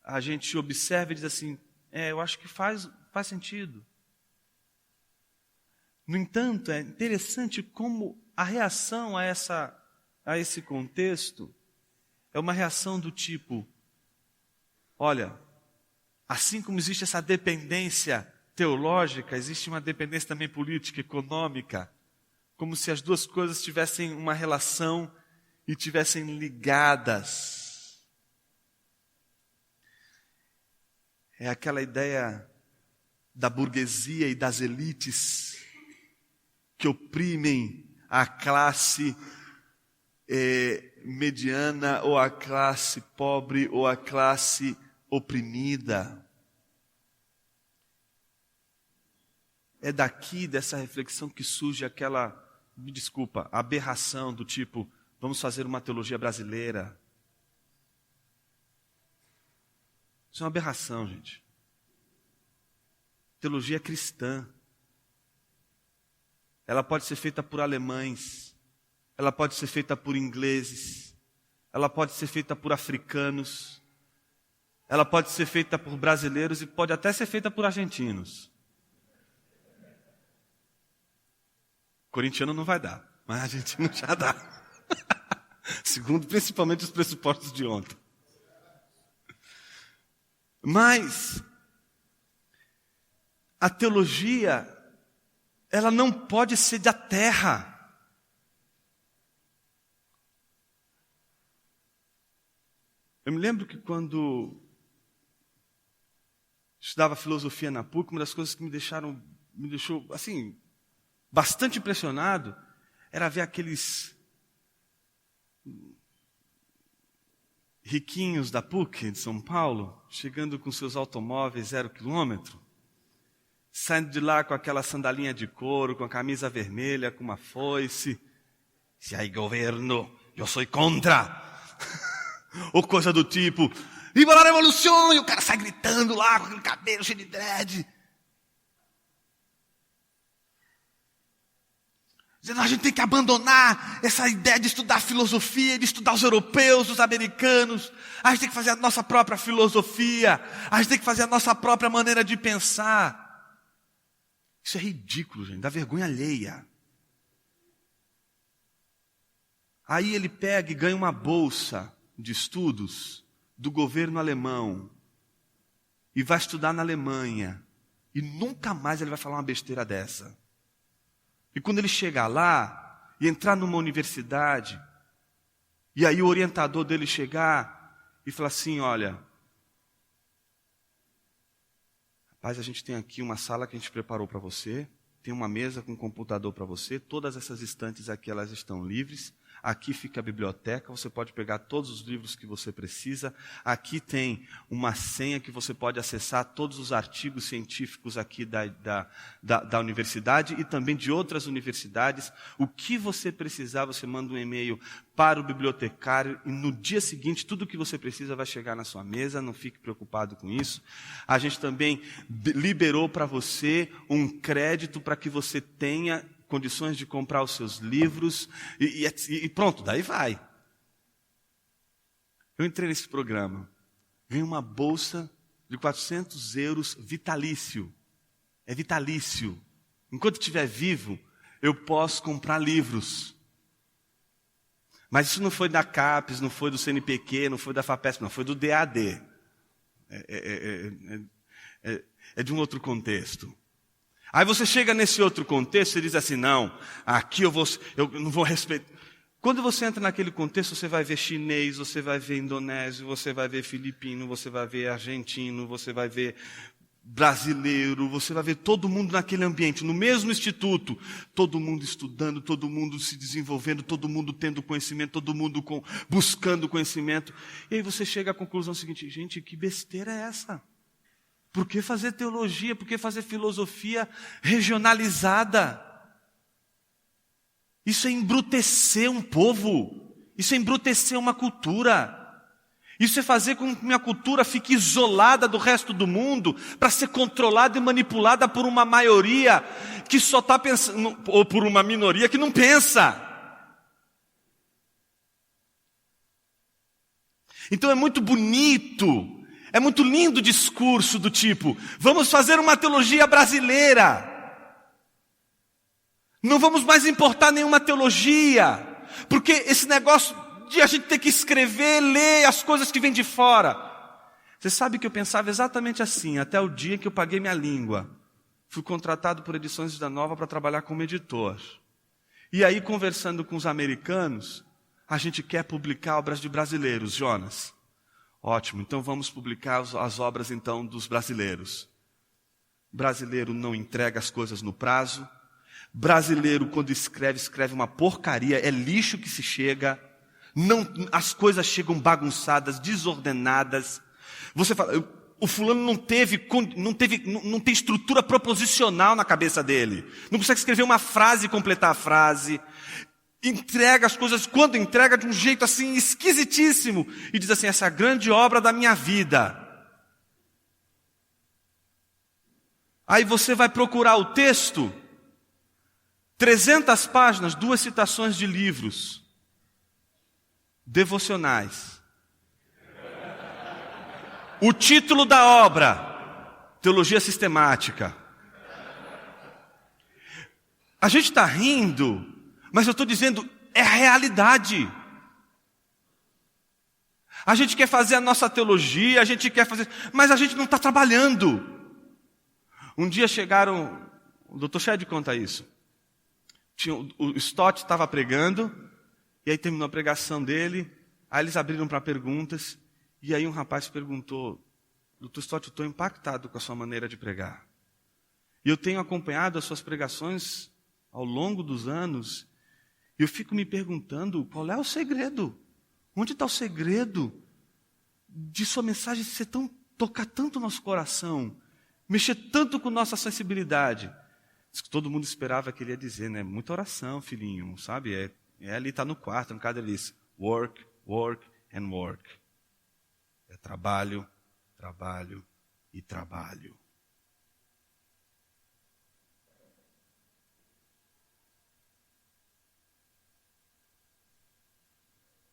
a gente observa e diz assim, eu acho que faz sentido. No entanto, é interessante como a reação a esse contexto é uma reação do tipo, olha, assim como existe essa dependência teológica, existe uma dependência também política, econômica, como se as duas coisas tivessem uma relação e tivessem ligadas. É aquela ideia da burguesia e das elites que oprimem a classe mediana ou a classe pobre ou a classe oprimida. É daqui, dessa reflexão, que surge aquela, aberração do tipo, vamos fazer uma teologia brasileira. Isso é uma aberração, gente. Teologia cristã. Ela pode ser feita por alemães, ela pode ser feita por ingleses, ela pode ser feita por africanos, ela pode ser feita por brasileiros e pode até ser feita por argentinos. Corintiano não vai dar, mas argentino já dá. Segundo principalmente os pressupostos de ontem. Mas a teologia, ela não pode ser da terra. Eu me lembro que quando estudava filosofia na PUC, uma das coisas que me deixou assim, bastante impressionado, era ver aqueles riquinhos da PUC de São Paulo, chegando com seus automóveis 0 quilômetro, saindo de lá com aquela sandalinha de couro, com a camisa vermelha, com uma foice. Se aí governo, eu sou contra. Ou coisa do tipo, viva a revolução! E o cara sai gritando lá, com aquele cabelo cheio de dread. Dizendo, a gente tem que abandonar essa ideia de estudar filosofia, de estudar os europeus, os americanos. A gente tem que fazer a nossa própria filosofia. A gente tem que fazer a nossa própria maneira de pensar. Isso é ridículo, gente, dá vergonha alheia. Aí ele pega e ganha uma bolsa de estudos do governo alemão e vai estudar na Alemanha. E nunca mais ele vai falar uma besteira dessa. E quando ele chegar lá e entrar numa universidade, e aí o orientador dele chegar e falar assim, olha, rapaz, a gente tem aqui uma sala que a gente preparou para você, tem uma mesa com um computador para você, todas essas estantes aqui elas estão livres, aqui fica a biblioteca, você pode pegar todos os livros que você precisa, aqui tem uma senha que você pode acessar todos os artigos científicos aqui da universidade e também de outras universidades. O que você precisar, você manda um e-mail para o bibliotecário e no dia seguinte tudo o que você precisa vai chegar na sua mesa, não fique preocupado com isso. A gente também liberou para você um crédito para que você tenha condições de comprar os seus livros, e pronto, daí vai. Eu entrei nesse programa, ganhei uma bolsa de 400 euros vitalício. É vitalício. Enquanto estiver vivo, eu posso comprar livros. Mas isso não foi da CAPES, não foi do CNPq, não foi da FAPESP, não, foi do DAD. É de um outro contexto. Aí você chega nesse outro contexto e diz assim, não, aqui eu não vou respeitar. Quando você entra naquele contexto, você vai ver chinês, você vai ver indonésio, você vai ver filipino, você vai ver argentino, você vai ver brasileiro, você vai ver todo mundo naquele ambiente, no mesmo instituto, todo mundo estudando, todo mundo se desenvolvendo, todo mundo tendo conhecimento, todo mundo buscando conhecimento. E aí você chega à conclusão seguinte, gente, que besteira é essa? Por que fazer teologia? Por que fazer filosofia regionalizada? Isso é embrutecer um povo. Isso é embrutecer uma cultura. Isso é fazer com que a cultura fique isolada do resto do mundo para ser controlada e manipulada por uma maioria que só está pensando, ou por uma minoria que não pensa. Então é muito bonito. É muito lindo o discurso do tipo, vamos fazer uma teologia brasileira. Não vamos mais importar nenhuma teologia, porque esse negócio de a gente ter que escrever, ler as coisas que vêm de fora. Você sabe que eu pensava exatamente assim, até o dia que eu paguei minha língua. Fui contratado por Edições da Nova para trabalhar como editor. E aí, conversando com os americanos, a gente quer publicar obras de brasileiros, Jonas. Ótimo, então vamos publicar as obras então dos brasileiros. Brasileiro não entrega as coisas no prazo. Brasileiro, quando escreve uma porcaria, é lixo que se chega. Não, as coisas chegam bagunçadas, desordenadas. Você fala, o fulano não tem estrutura proposicional na cabeça dele. Não consegue escrever uma frase e completar a frase. Entrega as coisas, quando entrega de um jeito assim esquisitíssimo, e diz assim, essa é a grande obra da minha vida. Aí você vai procurar o texto, 300 páginas, 2 citações de livros devocionais. O título da obra, Teologia Sistemática. A gente está rindo, mas eu estou dizendo, é a realidade. A gente quer fazer a nossa teologia, a gente quer fazer, mas a gente não está trabalhando. Um dia chegaram, o Dr. Shedd conta isso. O Stott estava pregando, e aí terminou a pregação dele, aí eles abriram para perguntas, e aí um rapaz perguntou, Dr. Stott, eu estou impactado com a sua maneira de pregar. E eu tenho acompanhado as suas pregações ao longo dos anos, E eu fico me perguntando, qual é o segredo? Onde está o segredo de sua mensagem tocar tanto o nosso coração, mexer tanto com nossa sensibilidade? Isso que todo mundo esperava que ele ia dizer, né? Muita oração, filhinho, sabe? Ali está no quarto, no caso ele diz, work, work and work. É trabalho, trabalho e trabalho.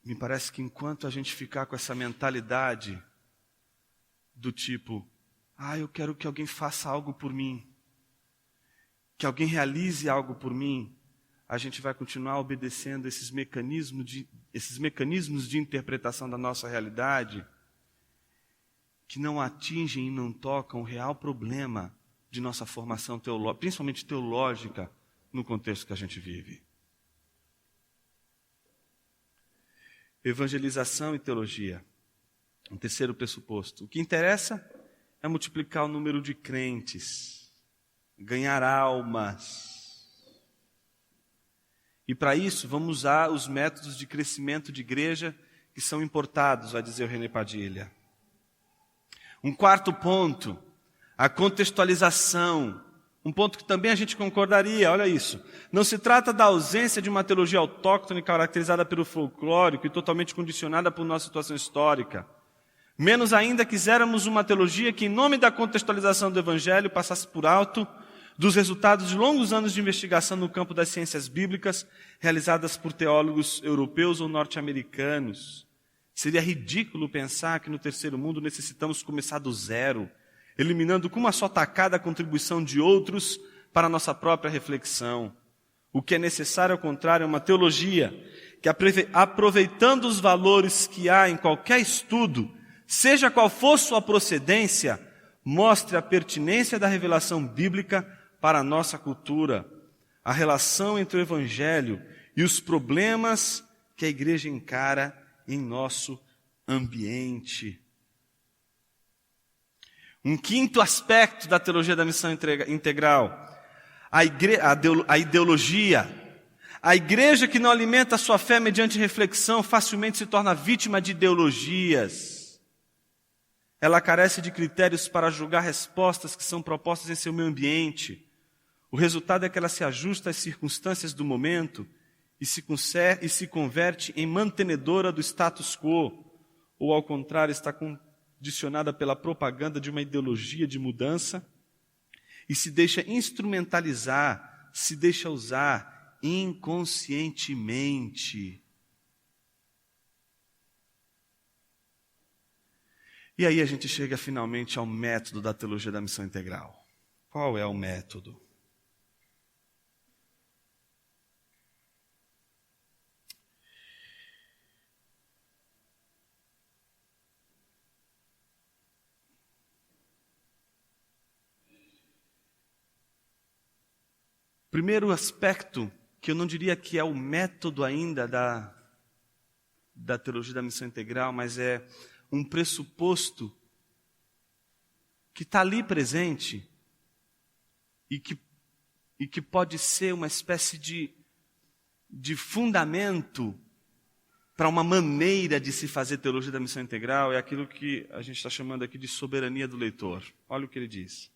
Me parece que enquanto a gente ficar com essa mentalidade do tipo, eu quero que alguém faça algo por mim, que alguém realize algo por mim, a gente vai continuar obedecendo esses mecanismos de interpretação da nossa realidade que não atingem e não tocam o real problema de nossa formação teológica, principalmente teológica, no contexto que a gente vive. Evangelização e teologia. Um terceiro pressuposto. O que interessa é multiplicar o número de crentes, ganhar almas. E para isso, vamos usar os métodos de crescimento de igreja que são importados, vai dizer o René Padilha. Um quarto ponto, a contextualização. Um ponto que também a gente concordaria, olha isso. Não se trata da ausência de uma teologia autóctone caracterizada pelo folclórico e totalmente condicionada por nossa situação histórica. Menos ainda quiséssemos uma teologia que, em nome da contextualização do Evangelho, passasse por alto dos resultados de longos anos de investigação no campo das ciências bíblicas realizadas por teólogos europeus ou norte-americanos. Seria ridículo pensar que no terceiro mundo necessitamos começar do zero, eliminando com uma só tacada a contribuição de outros para a nossa própria reflexão. O que é necessário, ao contrário, é uma teologia que, aproveitando os valores que há em qualquer estudo, seja qual for sua procedência, mostre a pertinência da revelação bíblica para a nossa cultura, a relação entre o Evangelho e os problemas que a igreja encara em nosso ambiente. Um quinto aspecto da teologia da missão integral, a ideologia. A igreja que não alimenta a sua fé mediante reflexão facilmente se torna vítima de ideologias. Ela carece de critérios para julgar respostas que são propostas em seu meio ambiente. O resultado é que ela se ajusta às circunstâncias do momento e se converte em mantenedora do status quo, ou ao contrário, está condicionada pela propaganda de uma ideologia de mudança e se deixa instrumentalizar, se deixa usar inconscientemente. E aí a gente chega finalmente ao método da teologia da missão integral. Qual é o método? Primeiro aspecto, que eu não diria que é o método ainda da teologia da missão integral, mas é um pressuposto que está ali presente e que pode ser uma espécie de fundamento para uma maneira de se fazer teologia da missão integral, é aquilo que a gente está chamando aqui de soberania do leitor. Olha o que ele diz.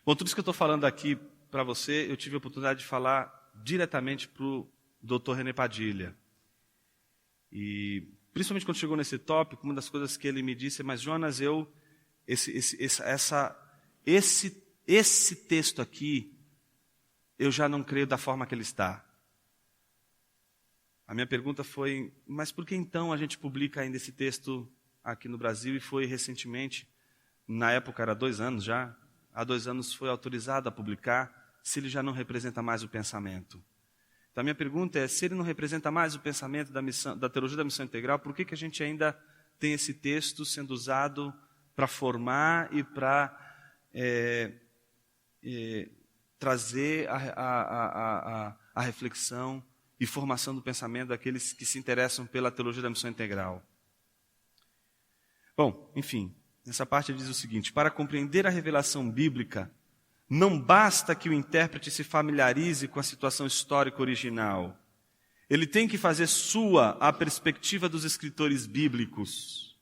Bom, tudo isso que eu estou falando aqui para você, eu tive a oportunidade de falar diretamente para o Dr. René Padilha. E principalmente quando chegou nesse tópico, uma das coisas que ele me disse é: mas Jonas, esse texto aqui, eu já não creio da forma que ele está. A minha pergunta foi: mas por que então a gente publica ainda esse texto aqui no Brasil? E foi recentemente, na época era 2 anos já, há 2 anos foi autorizado a publicar, se ele já não representa mais o pensamento. Então a minha pergunta é: se ele não representa mais o pensamento da teologia da missão integral, por que a gente ainda tem esse texto sendo usado para formar e para trazer a reflexão e formação do pensamento daqueles que se interessam pela teologia da missão integral? Bom, enfim, nessa parte ele diz o seguinte: para compreender a revelação bíblica, não basta que o intérprete se familiarize com a situação histórica original. ele tem que fazer sua a perspectiva dos escritores bíblicos.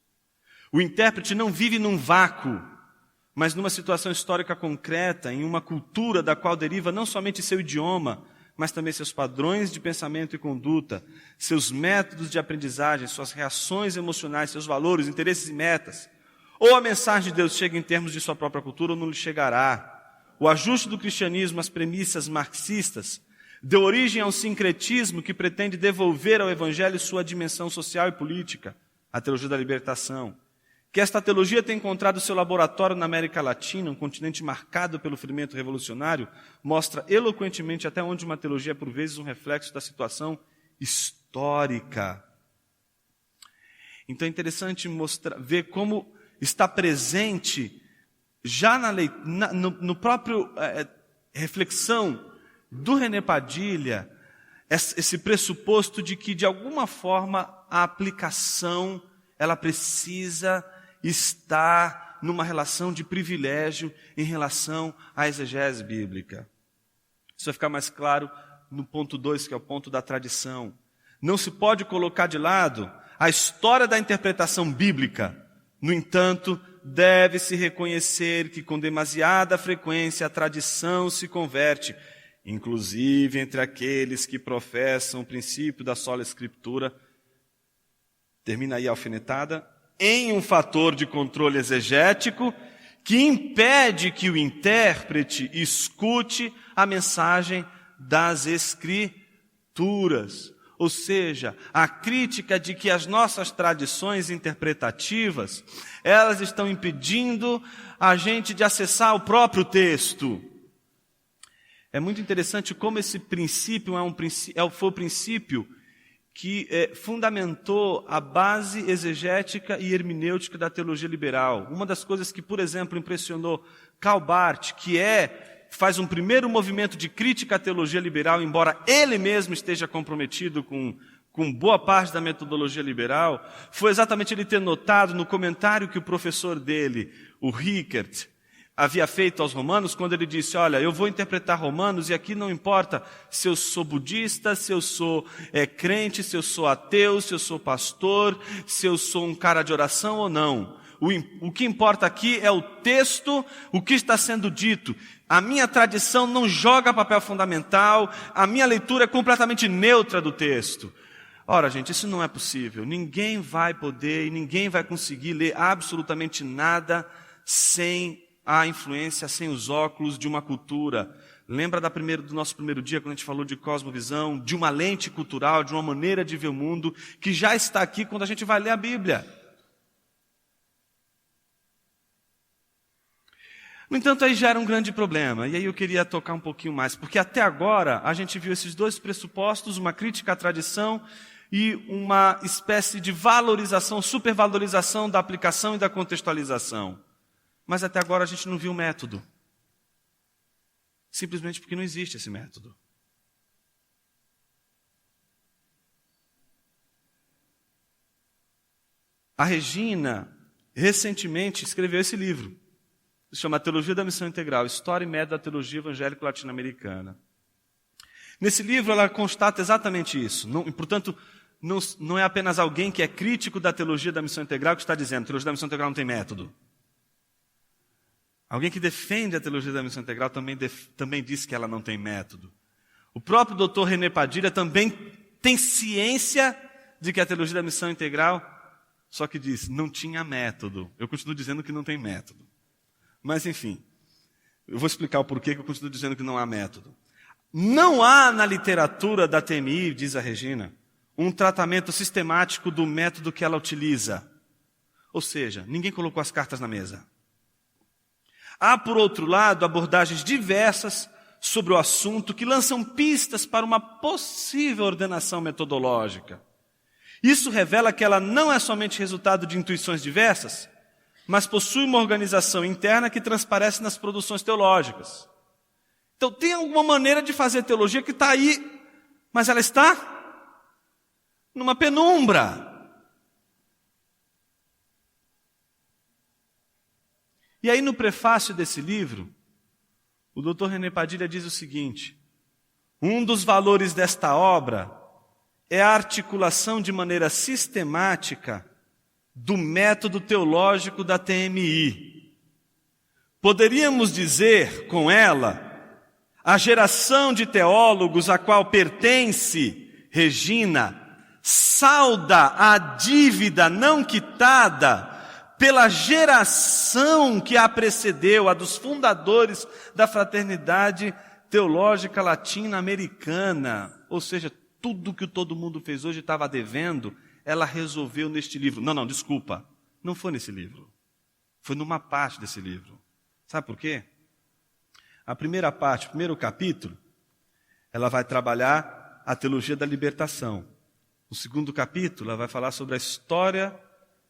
O intérprete não vive num vácuo, mas numa situação histórica concreta, em uma cultura da qual deriva não somente seu idioma, mas também seus padrões de pensamento e conduta, seus métodos de aprendizagem, suas reações emocionais, seus valores, interesses e metas. Ou a mensagem de Deus chega em termos de sua própria cultura, ou não lhe chegará. O ajuste do cristianismo às premissas marxistas deu origem a um sincretismo que pretende devolver ao Evangelho sua dimensão social e política, a teologia da libertação. Que esta teologia tem encontrado seu laboratório na América Latina, um continente marcado pelo fermento revolucionário, mostra eloquentemente até onde uma teologia é, por vezes, um reflexo da situação histórica. Então é interessante ver como está presente, já no próprio reflexão do René Padilha, esse pressuposto de que, de alguma forma, a aplicação ela precisa estar numa relação de privilégio em relação à exegese bíblica. Isso vai ficar mais claro no ponto 2, que é o ponto da tradição. Não se pode colocar de lado a história da interpretação bíblica. No entanto, deve-se reconhecer que com demasiada frequência a tradição se converte, inclusive entre aqueles que professam o princípio da sola escritura, termina aí a alfinetada, em um fator de controle exegético que impede que o intérprete escute a mensagem das Escrituras. Ou seja, a crítica de que as nossas tradições interpretativas, elas estão impedindo a gente de acessar o próprio texto. É muito interessante como esse princípio foi o princípio que fundamentou a base exegética e hermenêutica da teologia liberal. Uma das coisas que, por exemplo, impressionou Karl Barth, faz um primeiro movimento de crítica à teologia liberal, embora ele mesmo esteja comprometido com boa parte da metodologia liberal, foi exatamente ele ter notado no comentário que o professor dele, o Rickert, havia feito aos Romanos, quando ele disse, olha, eu vou interpretar Romanos e aqui não importa se eu sou budista, se eu sou crente, se eu sou ateu, se eu sou pastor, se eu sou um cara de oração ou não. O que importa aqui é o texto, o que está sendo dito. A minha tradição não joga papel fundamental, a minha leitura é completamente neutra do texto. Ora, gente, isso não é possível. Ninguém vai poder e ninguém vai conseguir ler absolutamente nada sem a influência, sem os óculos de uma cultura. Lembra do nosso primeiro dia, quando a gente falou de cosmovisão, de uma lente cultural, de uma maneira de ver o mundo, que já está aqui quando a gente vai ler a Bíblia. No entanto, aí gera um grande problema, e aí eu queria tocar um pouquinho mais, porque até agora a gente viu esses dois pressupostos, uma crítica à tradição e uma espécie de valorização, supervalorização da aplicação e da contextualização. Mas até agora a gente não viu o método. Simplesmente porque não existe esse método. A Regina, recentemente, escreveu esse livro. Se chama Teologia da Missão Integral, História e Método da Teologia Evangélica Latino-Americana. Nesse livro ela constata exatamente isso. Portanto, não é apenas alguém que é crítico da Teologia da Missão Integral que está dizendo que a Teologia da Missão Integral não tem método. Alguém que defende a Teologia da Missão Integral também diz que ela não tem método. O próprio Dr. René Padilha também tem ciência de que a Teologia da Missão Integral, só que diz, não tinha método. Eu continuo dizendo que não tem método. Mas, enfim, eu vou explicar o porquê que eu continuo dizendo que não há método. Não há na literatura da TMI, diz a Regina, um tratamento sistemático do método que ela utiliza. Ou seja, ninguém colocou as cartas na mesa. Há, por outro lado, abordagens diversas sobre o assunto que lançam pistas para uma possível ordenação metodológica. Isso revela que ela não é somente resultado de intuições diversas, mas possui uma organização interna que transparece nas produções teológicas. Então, tem alguma maneira de fazer teologia que está aí, mas ela está numa penumbra. E aí, no prefácio desse livro, o Dr. René Padilha diz o seguinte: um dos valores desta obra é a articulação de maneira sistemática do método teológico da TMI. Poderíamos dizer com ela, a geração de teólogos a qual pertence Regina, salda a dívida não quitada pela geração que a precedeu, a dos fundadores da Fraternidade Teológica Latino-Americana. Ou seja, tudo que todo mundo fez hoje estava devendo, ela resolveu neste livro. Não, desculpa, não foi nesse livro. Foi numa parte desse livro. Sabe por quê? A primeira parte, o primeiro capítulo, ela vai trabalhar a teologia da libertação. No segundo capítulo, ela vai falar sobre a história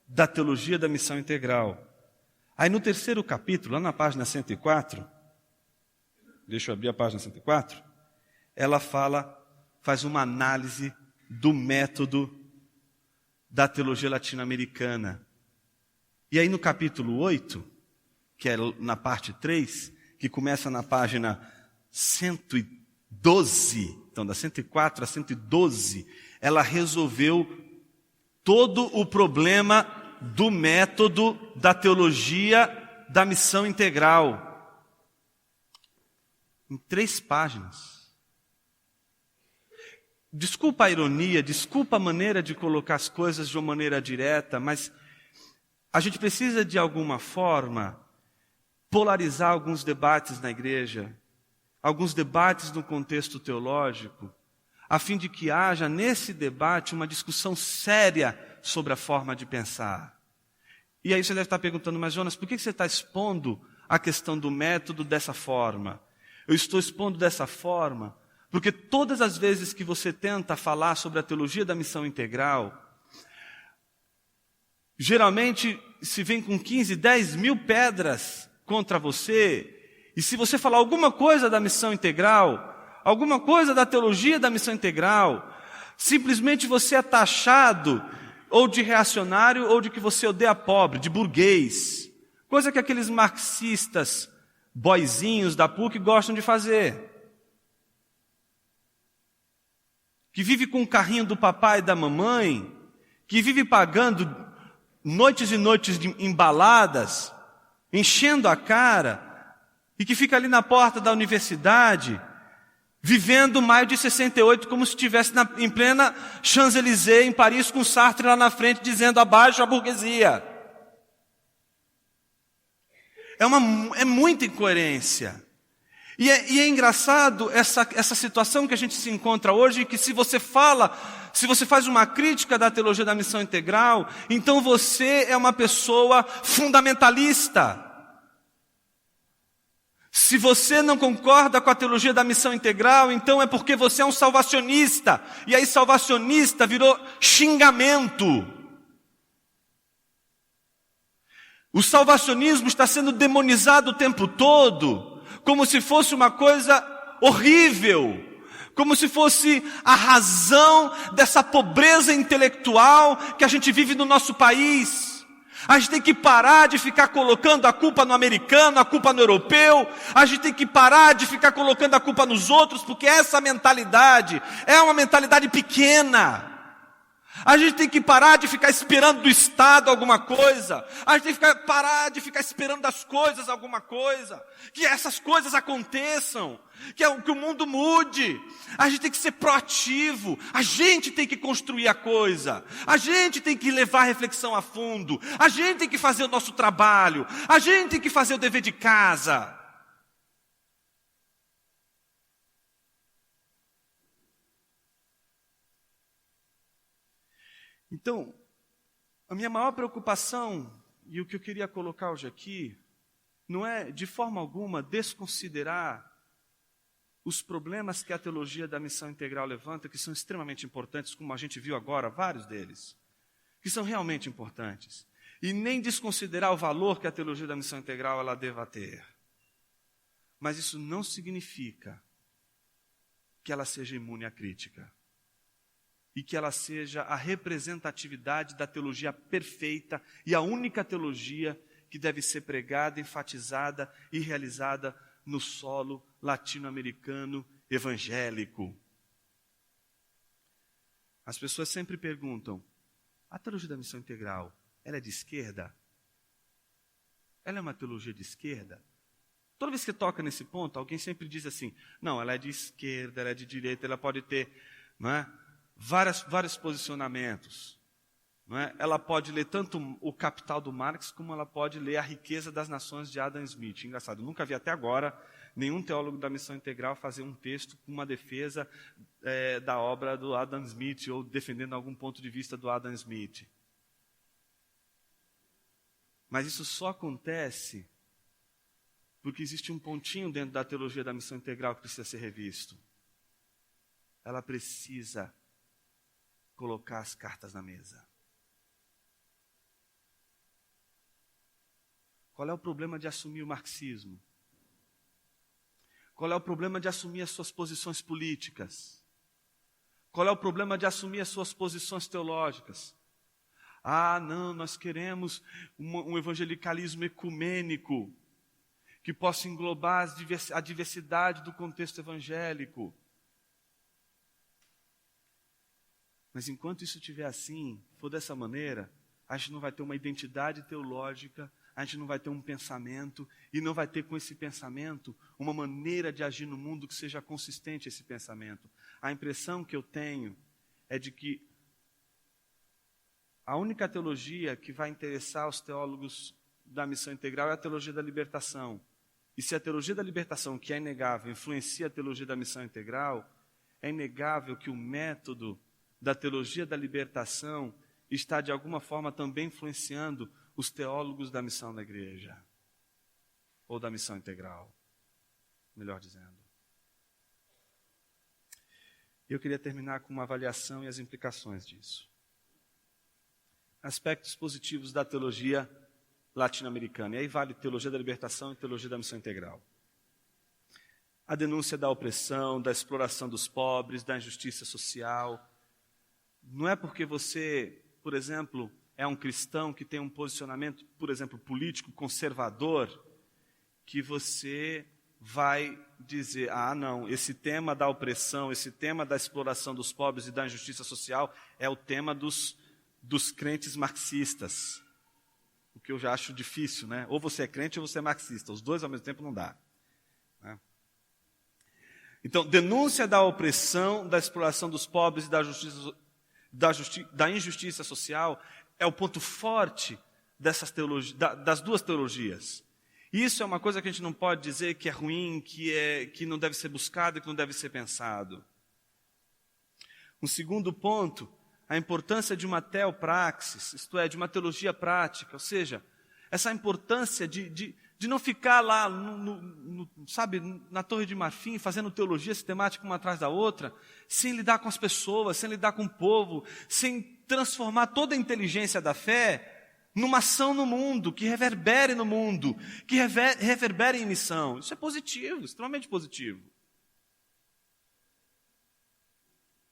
da teologia da missão integral. Aí no terceiro capítulo, lá na página 104, deixa eu abrir a página 104, ela faz uma análise do método da teologia latino-americana. E aí no capítulo 8, que é na parte 3, que começa na página 112, então da 104 a 112, ela resolveu todo o problema do método da teologia da missão integral. Em 3 páginas. Desculpa a ironia, desculpa a maneira de colocar as coisas de uma maneira direta, mas a gente precisa de alguma forma polarizar alguns debates na igreja, alguns debates no contexto teológico, a fim de que haja nesse debate uma discussão séria sobre a forma de pensar. E aí você deve estar perguntando, mas Jonas, por que você está expondo a questão do método dessa forma? Eu estou expondo dessa forma porque todas as vezes que você tenta falar sobre a teologia da missão integral, geralmente se vem com 15, 10 mil pedras contra você, e se você falar alguma coisa da missão integral, alguma coisa da teologia da missão integral, simplesmente você é taxado ou de reacionário ou de que você odeia pobre, de burguês, coisa que aqueles marxistas boizinhos da PUC gostam de fazer. Que vive com o carrinho do papai e da mamãe, que vive pagando noites e noites em baladas, enchendo a cara, e que fica ali na porta da universidade, vivendo maio de 68 como se estivesse em plena Champs-Élysées, em Paris, com Sartre lá na frente, dizendo abaixo a burguesia. É muita incoerência. E é engraçado essa situação que a gente se encontra hoje, que se você faz uma crítica da teologia da missão integral, então você é uma pessoa fundamentalista. Se você não concorda com a teologia da missão integral, então é porque você é um salvacionista. E aí salvacionista virou xingamento. O salvacionismo está sendo demonizado o tempo todo, como se fosse uma coisa horrível, como se fosse a razão dessa pobreza intelectual que a gente vive no nosso país. A gente tem que parar de ficar colocando a culpa no americano, a culpa no europeu. A gente tem que parar de ficar colocando a culpa nos outros, porque essa mentalidade é uma mentalidade pequena. A gente tem que parar de ficar esperando do Estado alguma coisa. A gente tem que parar de ficar esperando das coisas alguma coisa. Que essas coisas aconteçam. Que o mundo mude. A gente tem que ser proativo. A gente tem que construir a coisa. A gente tem que levar a reflexão a fundo. A gente tem que fazer o nosso trabalho. A gente tem que fazer o dever de casa. Então, a minha maior preocupação, e o que eu queria colocar hoje aqui, não é de forma alguma desconsiderar os problemas que a teologia da missão integral levanta, que são extremamente importantes, como a gente viu agora, vários deles, que são realmente importantes, e nem desconsiderar o valor que a teologia da missão integral ela deva ter. Mas isso não significa que ela seja imune à crítica. E que ela seja a representatividade da teologia perfeita e a única teologia que deve ser pregada, enfatizada e realizada no solo latino-americano evangélico. As pessoas sempre perguntam, a teologia da missão integral, ela é de esquerda? Ela é uma teologia de esquerda? Toda vez que toca nesse ponto, alguém sempre diz assim, não, ela é de esquerda, ela é de direita, ela pode ter, não é, vários posicionamentos. Não é? Ela pode ler tanto o Capital do Marx, como ela pode ler A Riqueza das Nações de Adam Smith. Engraçado, eu nunca vi até agora nenhum teólogo da missão integral fazer um texto com uma defesa da obra do Adam Smith, ou defendendo algum ponto de vista do Adam Smith. Mas isso só acontece porque existe um pontinho dentro da teologia da missão integral que precisa ser revisto. Ela precisa colocar as cartas na mesa. Qual é o problema de assumir o marxismo? Qual é o problema de assumir as suas posições políticas? Qual é o problema de assumir as suas posições teológicas? Ah, não, nós queremos um evangelicalismo ecumênico que possa englobar a diversidade do contexto evangélico. Mas enquanto isso estiver assim, for dessa maneira, a gente não vai ter uma identidade teológica, a gente não vai ter um pensamento, e não vai ter com esse pensamento uma maneira de agir no mundo que seja consistente esse pensamento. A impressão que eu tenho é de que a única teologia que vai interessar os teólogos da missão integral é a teologia da libertação. E se a teologia da libertação, que é inegável, influencia a teologia da missão integral, é inegável que o método da teologia da libertação está de alguma forma também influenciando os teólogos da missão da igreja, ou da missão integral, melhor dizendo. Eu queria terminar com uma avaliação e as implicações disso. Aspectos positivos da teologia latino-americana, e aí vale teologia da libertação e teologia da missão integral. A denúncia da opressão, da exploração dos pobres, da injustiça social. Não é porque você, por exemplo, é um cristão que tem um posicionamento, por exemplo, político, conservador, que você vai dizer, ah, não, esse tema da opressão, esse tema da exploração dos pobres e da injustiça social é o tema dos crentes marxistas. O que eu já acho difícil, né? Ou você é crente ou você é marxista. Os dois ao mesmo tempo não dá. Né? Então, denúncia da opressão, da exploração dos pobres e da injustiça social é o ponto forte das duas teologias. Isso é uma coisa que a gente não pode dizer que é ruim, que não deve ser buscado, que não deve ser pensado. Um segundo ponto, a importância de uma teopraxis, isto é, de uma teologia prática, ou seja, essa importância de não ficar lá, sabe, na Torre de Marfim, fazendo teologia sistemática uma atrás da outra, sem lidar com as pessoas, sem lidar com o povo, sem transformar toda a inteligência da fé numa ação no mundo, que reverbere no mundo, que reverbere em missão. Isso é positivo, extremamente positivo.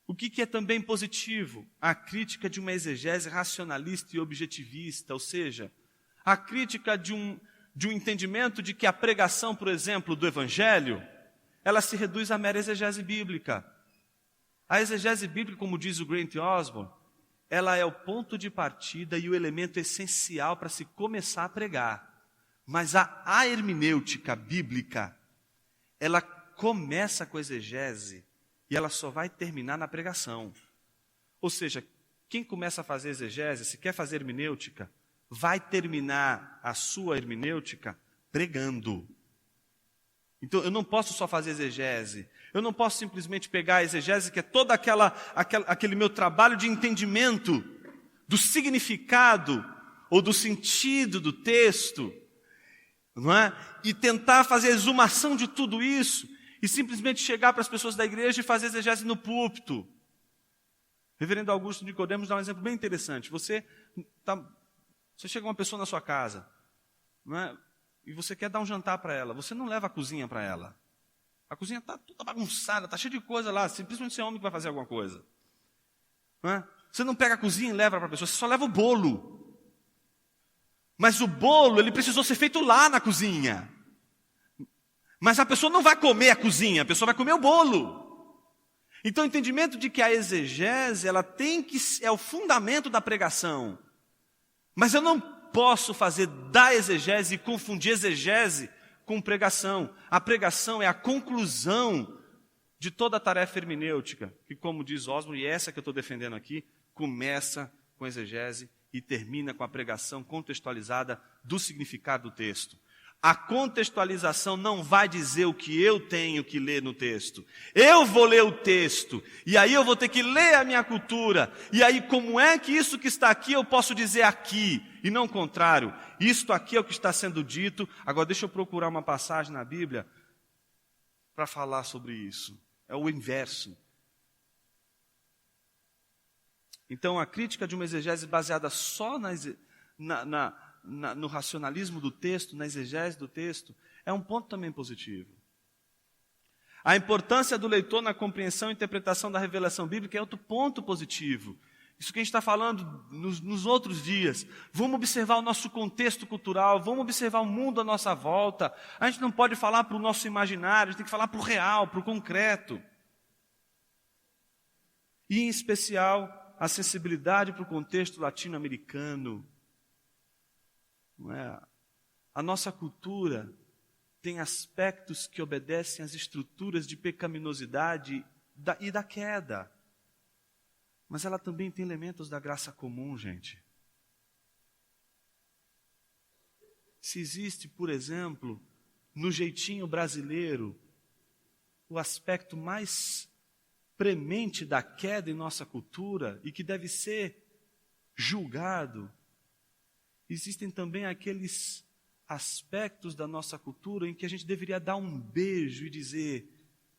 O que é também positivo? A crítica de uma exegese racionalista e objetivista, ou seja, a crítica de um entendimento de que a pregação, por exemplo, do Evangelho, ela se reduz à mera exegese bíblica. A exegese bíblica, como diz o Grant Osborne, ela é o ponto de partida e o elemento essencial para se começar a pregar. Mas a hermenêutica bíblica, ela começa com a exegese e ela só vai terminar na pregação. Ou seja, quem começa a fazer exegese, se quer fazer hermenêutica, vai terminar a sua hermenêutica pregando. Então, eu não posso só fazer exegese. Eu não posso simplesmente pegar a exegese, que é todo aquele meu trabalho de entendimento do significado ou do sentido do texto, não é? E tentar fazer a exumação de tudo isso e simplesmente chegar para as pessoas da igreja e fazer exegese no púlpito. Reverendo Augusto Nicodemos dá um exemplo bem interessante. Você chega uma pessoa na sua casa, não é? E você quer dar um jantar para ela, você não leva a cozinha para ela. A cozinha está toda bagunçada, está cheia de coisa lá, simplesmente você é homem que vai fazer alguma coisa. Não é? Você não pega a cozinha e leva para a pessoa, você só leva o bolo. Mas o bolo, ele precisou ser feito lá na cozinha. Mas a pessoa não vai comer a cozinha, a pessoa vai comer o bolo. Então, o entendimento de que a exegese, ela tem que é o fundamento da pregação. Mas eu não posso fazer da exegese e confundir exegese com pregação. A pregação é a conclusão de toda a tarefa hermenêutica, que, como diz Osborne, e essa que eu estou defendendo aqui, começa com a exegese e termina com a pregação contextualizada do significado do texto. A contextualização não vai dizer o que eu tenho que ler no texto. Eu vou ler o texto, e aí eu vou ter que ler a minha cultura. E aí, como é que isso que está aqui eu posso dizer aqui, e não o contrário? Isto aqui é o que está sendo dito. Agora deixa eu procurar uma passagem na Bíblia para falar sobre isso. É o inverso. Então, a crítica de uma exegese baseada só no racionalismo do texto, na exegese do texto, é um ponto também positivo. A importância do leitor na compreensão e interpretação da revelação bíblica é outro ponto positivo. Isso que a gente está falando nos outros dias. Vamos observar o nosso contexto cultural, vamos observar o mundo à nossa volta. A gente não pode falar para o nosso imaginário, a gente tem que falar para o real, para o concreto. E, em especial, a sensibilidade para o contexto latino-americano. Não é? A nossa cultura tem aspectos que obedecem às estruturas de pecaminosidade e da queda. Mas ela também tem elementos da graça comum, gente. Se existe, por exemplo, no jeitinho brasileiro, o aspecto mais premente da queda em nossa cultura e que deve ser julgado, existem também aqueles aspectos da nossa cultura em que a gente deveria dar um beijo e dizer: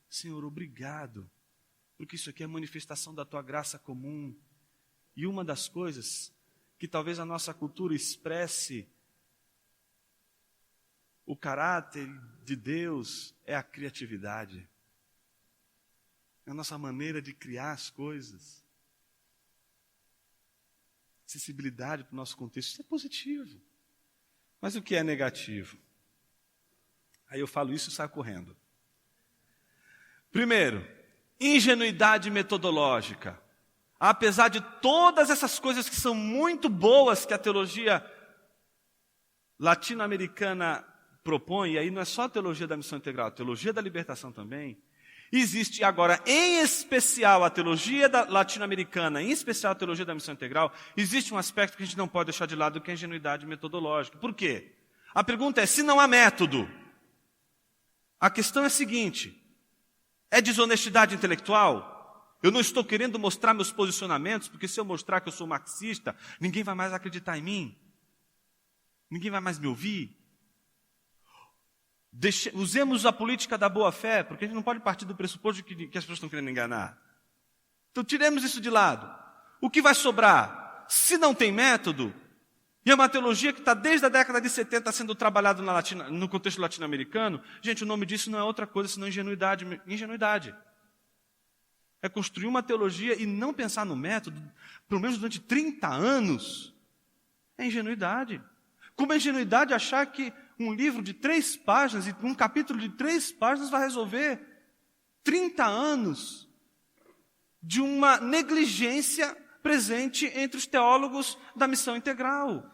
Senhor, obrigado, porque isso aqui é a manifestação da Tua graça comum. E uma das coisas que talvez a nossa cultura expresse o caráter de Deus é a criatividade. É a nossa maneira de criar as coisas. Sensibilidade para o nosso contexto, isso é positivo. Mas o que é negativo? Aí eu falo isso e saio correndo. Primeiro, ingenuidade metodológica. Apesar de todas essas coisas que são muito boas que a teologia latino-americana propõe, e aí não é só a teologia da missão integral, a teologia da libertação também, existe agora, em especial, a teologia latino-americana, em especial a teologia da missão integral, existe um aspecto que a gente não pode deixar de lado, que é a ingenuidade metodológica. Por quê? A pergunta é, se não há método, a questão é a seguinte: é desonestidade intelectual? Eu não estou querendo mostrar meus posicionamentos, porque se eu mostrar que eu sou marxista, ninguém vai mais acreditar em mim. Ninguém vai mais me ouvir. Usemos a política da boa-fé, porque a gente não pode partir do pressuposto de que as pessoas estão querendo enganar. Então, tiremos isso de lado. O que vai sobrar? Se não tem método, e é uma teologia que está desde a década de 70 sendo trabalhada no contexto latino-americano, gente, o nome disso não é outra coisa senão ingenuidade. Ingenuidade. É construir uma teologia e não pensar no método, pelo menos durante 30 anos, é ingenuidade. Como é ingenuidade achar que um livro de 3 páginas, e um capítulo de 3 páginas vai resolver 30 anos de uma negligência presente entre os teólogos da missão integral.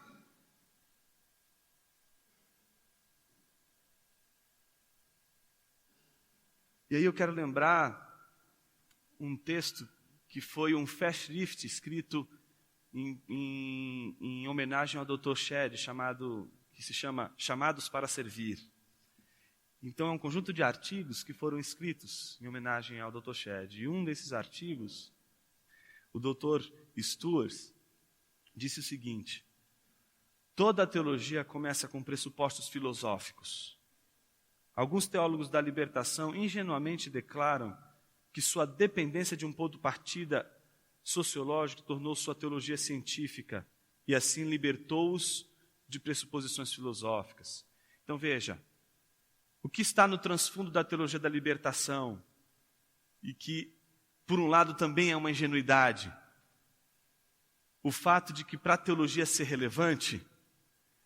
E aí eu quero lembrar um texto que foi um festschrift escrito em homenagem ao Dr. Shedd, que se chama Chamados para Servir. Então é um conjunto de artigos que foram escritos em homenagem ao Dr. Shedd. E um desses artigos, o Dr. Stuart, disse o seguinte: toda a teologia começa com pressupostos filosóficos. Alguns teólogos da libertação ingenuamente declaram que sua dependência de um ponto de partida sociológico tornou sua teologia científica e assim libertou-os de pressuposições filosóficas. Então veja, o que está no transfundo da teologia da libertação, e que, por um lado, também é uma ingenuidade, o fato de que para a teologia ser relevante,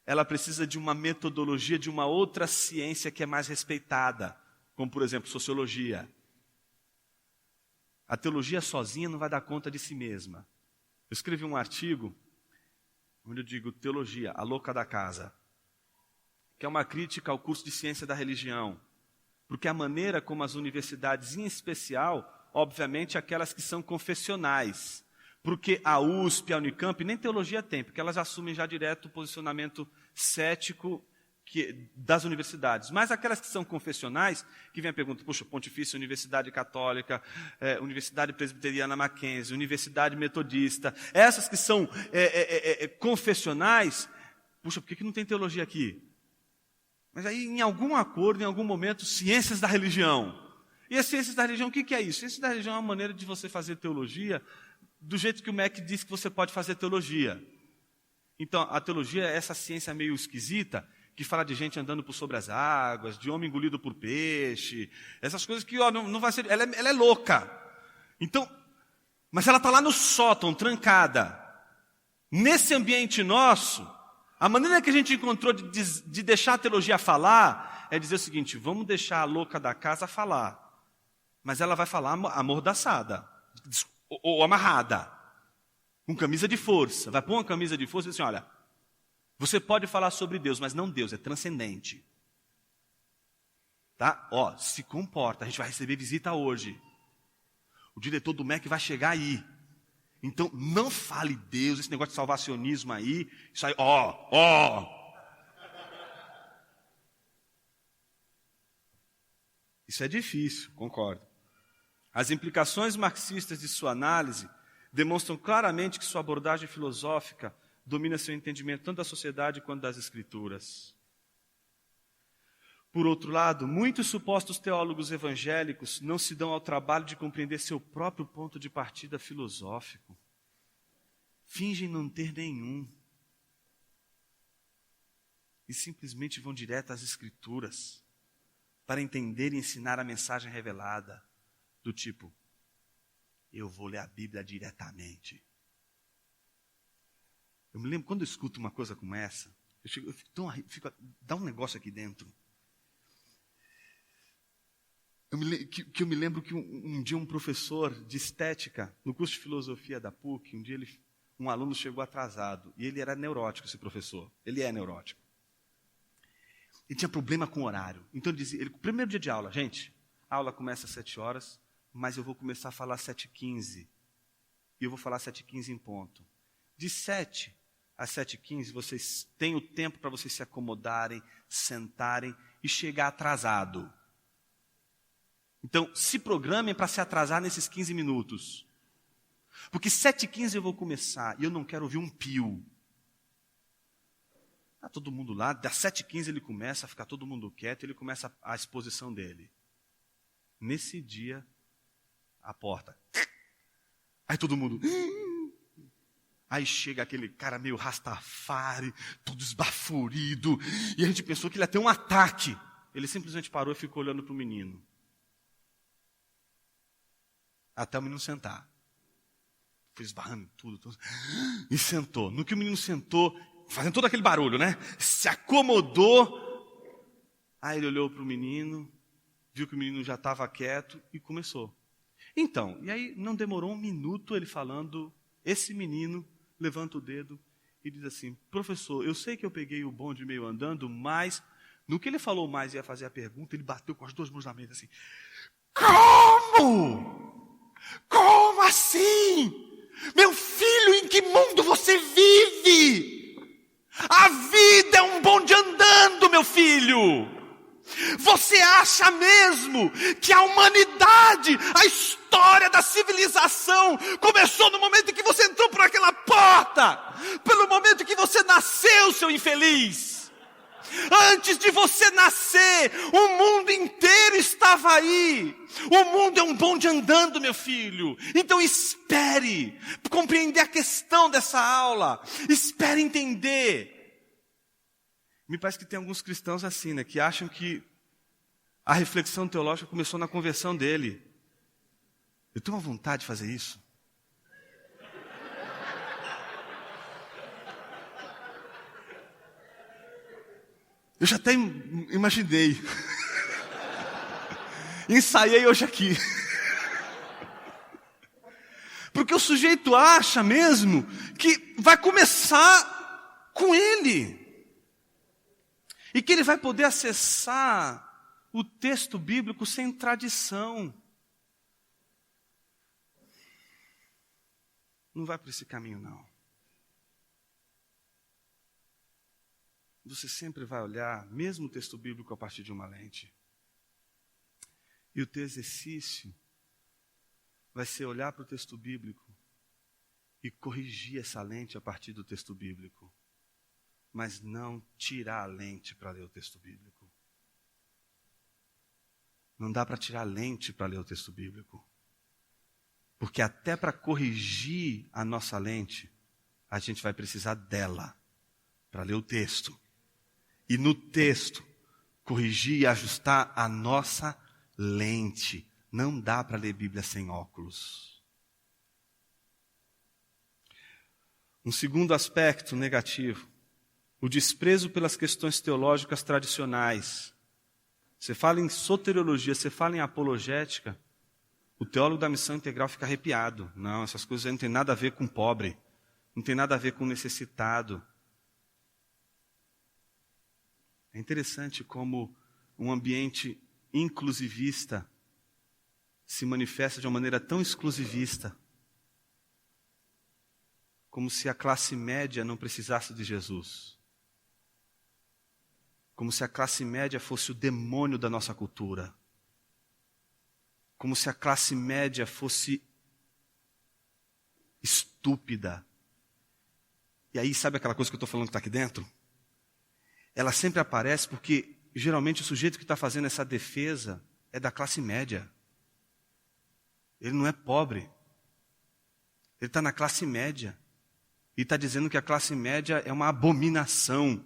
ela precisa de uma metodologia de uma outra ciência que é mais respeitada, como, por exemplo, sociologia. A teologia sozinha não vai dar conta de si mesma. Eu escrevi um artigo, onde eu digo teologia, a louca da casa, que é uma crítica ao curso de ciência da religião, porque a maneira como as universidades, em especial, obviamente aquelas que são confessionais, porque a USP, a Unicamp, nem teologia tem, porque elas assumem já direto o posicionamento cético das universidades. Mas aquelas que são confessionais, que vem a pergunta, puxa, Pontifícia Universidade Católica, Universidade Presbiteriana Mackenzie, Universidade Metodista, essas que são confessionais, puxa, por que não tem teologia aqui? Mas aí, em algum acordo, em algum momento, ciências da religião. E as ciências da religião, o que é isso? Ciências da religião é uma maneira de você fazer teologia do jeito que o MEC diz que você pode fazer teologia. Então, a teologia é essa ciência meio esquisita, que fala de gente andando por sobre as águas, de homem engolido por peixe, essas coisas que não vai ser... Ela é louca. Então, mas ela está lá no sótão, trancada. Nesse ambiente nosso, a maneira que a gente encontrou de deixar a teologia falar é dizer o seguinte, vamos deixar a louca da casa falar, mas ela vai falar amordaçada, ou amarrada, com camisa de força. Vai pôr uma camisa de força e dizer assim, olha, você pode falar sobre Deus, mas não Deus, é transcendente. Tá? Ó, se comporta, a gente vai receber visita hoje. O diretor do MEC vai chegar aí. Então, não fale Deus, esse negócio de salvacionismo aí, isso aí, Isso é difícil, concordo. As implicações marxistas de sua análise demonstram claramente que sua abordagem filosófica domina seu entendimento tanto da sociedade quanto das Escrituras. Por outro lado, muitos supostos teólogos evangélicos não se dão ao trabalho de compreender seu próprio ponto de partida filosófico. Fingem não ter nenhum. E simplesmente vão direto às Escrituras para entender e ensinar a mensagem revelada, do tipo, eu vou ler a Bíblia diretamente. Eu me lembro, quando eu escuto uma coisa como essa, dá um negócio aqui dentro. Eu me lembro que um dia um professor de estética, no curso de filosofia da PUC, um aluno chegou atrasado, e ele era neurótico, esse professor. Ele é neurótico. Ele tinha problema com o horário. Então ele dizia, primeiro dia de aula, gente, a aula começa às 7 horas, mas eu vou começar a falar às 7h15. E eu vou falar às 7h15 em ponto. De 7 às 7h15, vocês têm o tempo para vocês se acomodarem, sentarem e chegar atrasado. Então, se programem para se atrasar nesses 15 minutos. Porque 7h15 eu vou começar e eu não quero ouvir um pio. Está todo mundo lá, das 7h15 ele começa a ficar todo mundo quieto, ele começa a exposição dele. Nesse dia, a porta. Aí todo mundo... Aí chega aquele cara meio rastafari, todo esbaforido, e a gente pensou que ele ia ter um ataque. Ele simplesmente parou e ficou olhando para o menino. Até o menino sentar. Foi esbarrando tudo. E sentou. No que o menino sentou, fazendo todo aquele barulho, né? Se acomodou. Aí ele olhou para o menino, viu que o menino já estava quieto e começou. Então, e aí não demorou um minuto ele falando, esse menino levanta o dedo e diz assim, professor, eu sei que eu peguei o bonde meio andando, mas no que ele falou mais e ia fazer a pergunta, ele bateu com as duas mãos na mesa assim, como? Como assim? Meu filho, em que mundo você vive? A vida é um bonde andando, meu filho. Você acha mesmo que a humanidade, a história da civilização começou no momento em que você entrou por aquela porta? Pelo momento em que você nasceu, seu infeliz? Antes de você nascer, o mundo inteiro estava aí. O mundo é um bonde andando, meu filho. Então espere compreender a questão dessa aula. Espere entender. Me parece que tem alguns cristãos assim, né? Que acham que a reflexão teológica começou na conversão dele. Eu tenho uma vontade de fazer isso. Eu já até imaginei. Ensaiei hoje aqui. Porque o sujeito acha mesmo que vai começar com ele. E que ele vai poder acessar o texto bíblico sem tradição. Não vai por esse caminho, não. Você sempre vai olhar, mesmo o texto bíblico, a partir de uma lente. E o teu exercício vai ser olhar para o texto bíblico e corrigir essa lente a partir do texto bíblico. Mas não tirar a lente para ler o texto bíblico. Não dá para tirar a lente para ler o texto bíblico. Porque até para corrigir a nossa lente, a gente vai precisar dela para ler o texto. E no texto, corrigir e ajustar a nossa lente. Não dá para ler Bíblia sem óculos. Um segundo aspecto negativo. O desprezo pelas questões teológicas tradicionais. Você fala em soteriologia, você fala em apologética, o teólogo da missão integral fica arrepiado. Não, essas coisas aí não tem nada a ver com pobre, não tem nada a ver com necessitado. É interessante como um ambiente inclusivista se manifesta de uma maneira tão exclusivista, como se a classe média não precisasse de Jesus. Como se a classe média fosse o demônio da nossa cultura. Como se a classe média fosse estúpida. E aí, sabe aquela coisa que eu estou falando que está aqui dentro? Ela sempre aparece porque, geralmente, o sujeito que está fazendo essa defesa é da classe média. Ele não é pobre. Ele está na classe média. E está dizendo que a classe média é uma abominação.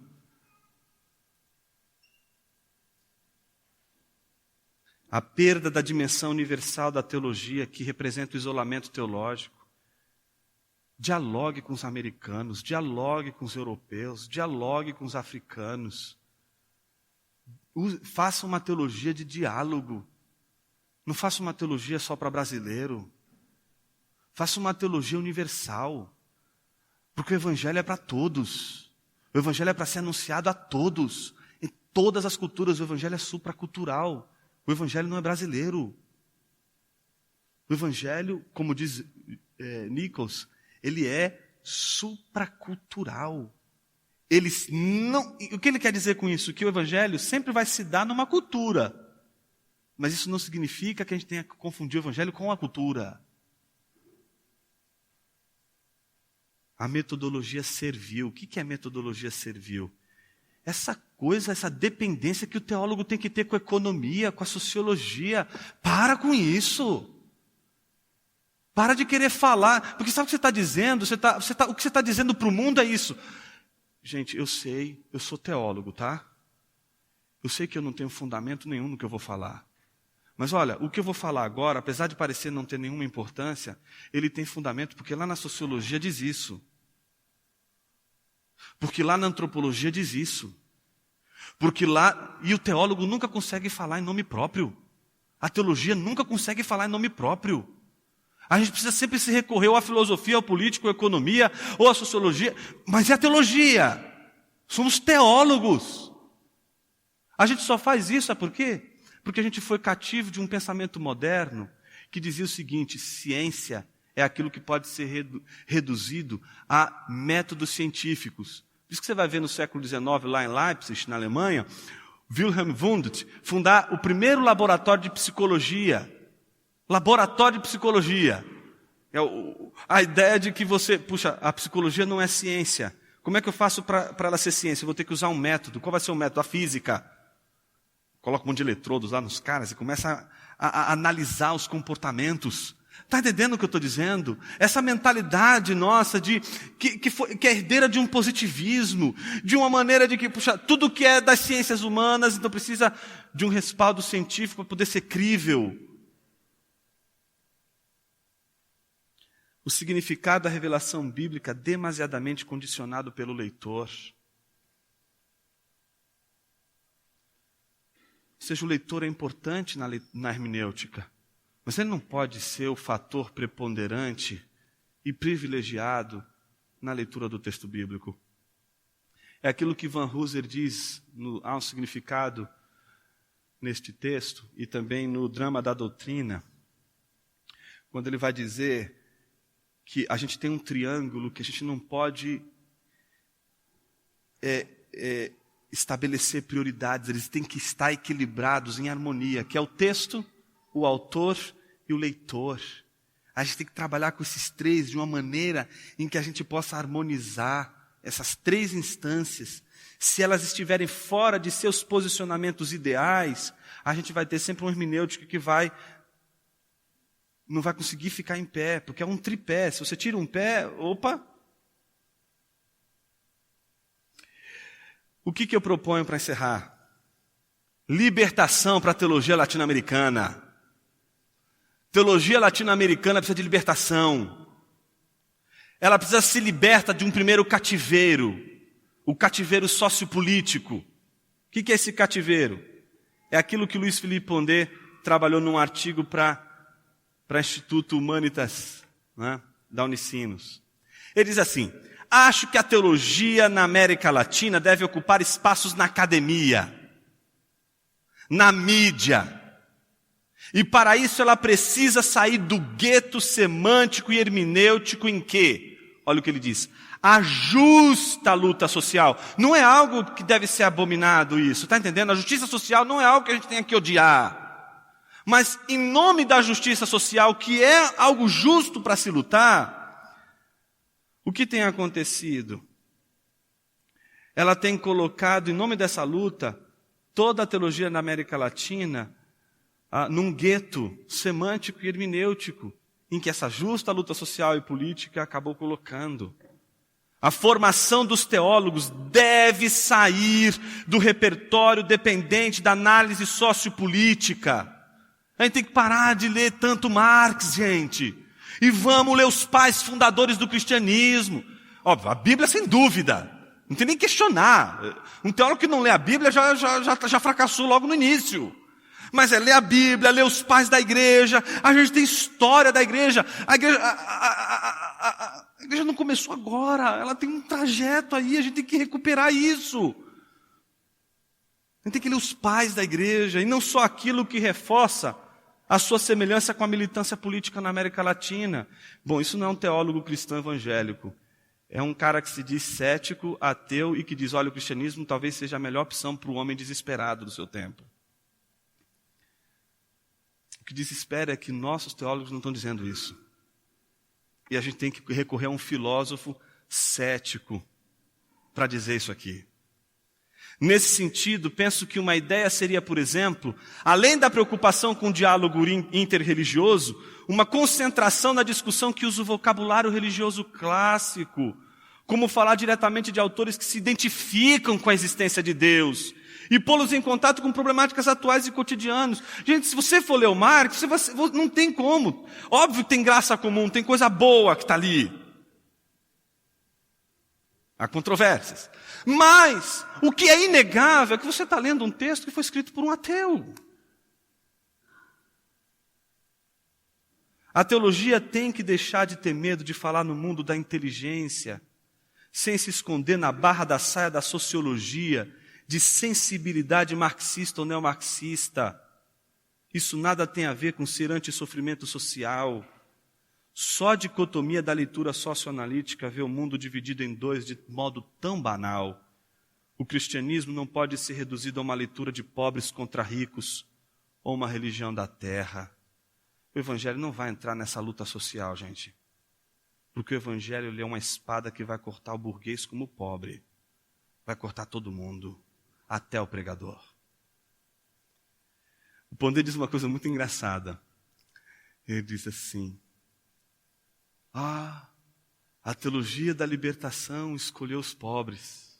A perda da dimensão universal da teologia, que representa o isolamento teológico. Dialogue com os americanos, dialogue com os europeus, dialogue com os africanos. Faça uma teologia de diálogo. Não faça uma teologia só para brasileiro. Faça uma teologia universal. Porque o evangelho é para todos. O evangelho é para ser anunciado a todos. Em todas as culturas, o evangelho é supracultural. O evangelho não é brasileiro. O evangelho, como diz Nichols, ele é supracultural. O que ele quer dizer com isso? Que o evangelho sempre vai se dar numa cultura. Mas isso não significa que a gente tenha que confundir o evangelho com a cultura. A metodologia servil. O que é metodologia servil? Essa coisa, essa dependência que o teólogo tem que ter com a economia, com a sociologia. Para com isso. Para de querer falar. Porque sabe o que você está dizendo? O que você está dizendo para o mundo é isso. Gente, eu sei, eu sou teólogo, tá? Eu sei que eu não tenho fundamento nenhum no que eu vou falar. Mas olha, o que eu vou falar agora, apesar de parecer não ter nenhuma importância, ele tem fundamento, porque lá na sociologia diz isso. Porque lá na antropologia diz isso. Porque lá, e o teólogo nunca consegue falar em nome próprio. A teologia nunca consegue falar em nome próprio. A gente precisa sempre se recorrer ou à filosofia, ao político, à economia, ou à sociologia. Mas e a teologia? Somos teólogos. A gente só faz isso, sabe por quê? Porque a gente foi cativo de um pensamento moderno que dizia o seguinte: ciência é aquilo que pode ser reduzido a métodos científicos. Por isso que você vai ver no século XIX, lá em Leipzig, na Alemanha, Wilhelm Wundt fundar o primeiro laboratório de psicologia. Laboratório de psicologia. A ideia de que a psicologia não é ciência. Como é que eu faço para ela ser ciência? Eu vou ter que usar um método. Qual vai ser o método? A física. Coloca um monte de eletrodos lá nos caras e começa a analisar os comportamentos. Está entendendo o que eu estou dizendo? Essa mentalidade nossa que é herdeira de um positivismo, de uma maneira de que, tudo que é das ciências humanas, então precisa de um respaldo científico para poder ser crível. O significado da revelação bíblica demasiadamente condicionado pelo leitor. Ou seja, o leitor é importante na hermenêutica, mas ele não pode ser o fator preponderante e privilegiado na leitura do texto bíblico. É aquilo que Van Hooser diz há um significado neste texto e também no Drama da Doutrina, quando ele vai dizer que a gente tem um triângulo que a gente não pode estabelecer prioridades, eles têm que estar equilibrados, em harmonia, que é o texto, o autor e o leitor. A gente tem que trabalhar com esses três de uma maneira em que a gente possa harmonizar essas três instâncias. Se elas estiverem fora de seus posicionamentos ideais, a gente vai ter sempre um hermenêutico que não vai conseguir ficar em pé, porque é um tripé. Se você tira um pé, opa! O que eu proponho para encerrar? Libertação para a teologia latino-americana. Teologia latino-americana precisa de libertação. Ela precisa se liberta de um primeiro cativeiro, o cativeiro sociopolítico. O que é esse cativeiro? É aquilo que Luiz Felipe Pondé trabalhou num artigo para Instituto Humanitas, né, da Unicinos. Ele diz assim: acho que a teologia na América Latina deve ocupar espaços na academia, na mídia. E para isso ela precisa sair do gueto semântico e hermenêutico em que, olha o que ele diz, a justa luta social. Não é algo que deve ser abominado isso, está entendendo? A justiça social não é algo que a gente tenha que odiar. Mas em nome da justiça social, que é algo justo para se lutar, o que tem acontecido? Ela tem colocado, em nome dessa luta, toda a teologia na América Latina num gueto semântico e hermenêutico, em que essa justa luta social e política acabou colocando. A formação dos teólogos deve sair do repertório dependente da análise sociopolítica. A gente tem que parar de ler tanto Marx, gente. E vamos ler os pais fundadores do cristianismo. Óbvio, a Bíblia sem dúvida. Não tem nem que questionar. Um teólogo que não lê a Bíblia já fracassou logo no início. Mas é ler a Bíblia, ler os pais da igreja. A gente tem história da igreja. A igreja não começou agora. Ela tem um trajeto aí. A gente tem que recuperar isso. A gente tem que ler os pais da igreja. E não só aquilo que reforça a sua semelhança com a militância política na América Latina. Bom, isso não é um teólogo cristão evangélico. É um cara que se diz cético, ateu e que diz, olha, o cristianismo talvez seja a melhor opção para o homem desesperado do seu tempo. O que desespera é que nossos teólogos não estão dizendo isso. E a gente tem que recorrer a um filósofo cético para dizer isso aqui. Nesse sentido, penso que uma ideia seria, por exemplo, além da preocupação com o diálogo interreligioso, uma concentração na discussão que usa o vocabulário religioso clássico, como falar diretamente de autores que se identificam com a existência de Deus e pô-los em contato com problemáticas atuais e cotidianas. Gente, se você for ler o Marx, não tem como. Óbvio que tem graça comum, tem coisa boa que está ali. Há controvérsias. Mas o que é inegável é que você está lendo um texto que foi escrito por um ateu. A teologia tem que deixar de ter medo de falar no mundo da inteligência, sem se esconder na barra da saia da sociologia, de sensibilidade marxista ou neomarxista. Isso nada tem a ver com ser anti-sofrimento social. Só a dicotomia da leitura socioanalítica vê o mundo dividido em dois de modo tão banal. O cristianismo não pode ser reduzido a uma leitura de pobres contra ricos ou uma religião da terra. O evangelho não vai entrar nessa luta social, gente. Porque o evangelho é uma espada que vai cortar o burguês como o pobre. Vai cortar todo mundo, até o pregador. O Pondé diz uma coisa muito engraçada. Ele diz assim: a teologia da libertação escolheu os pobres.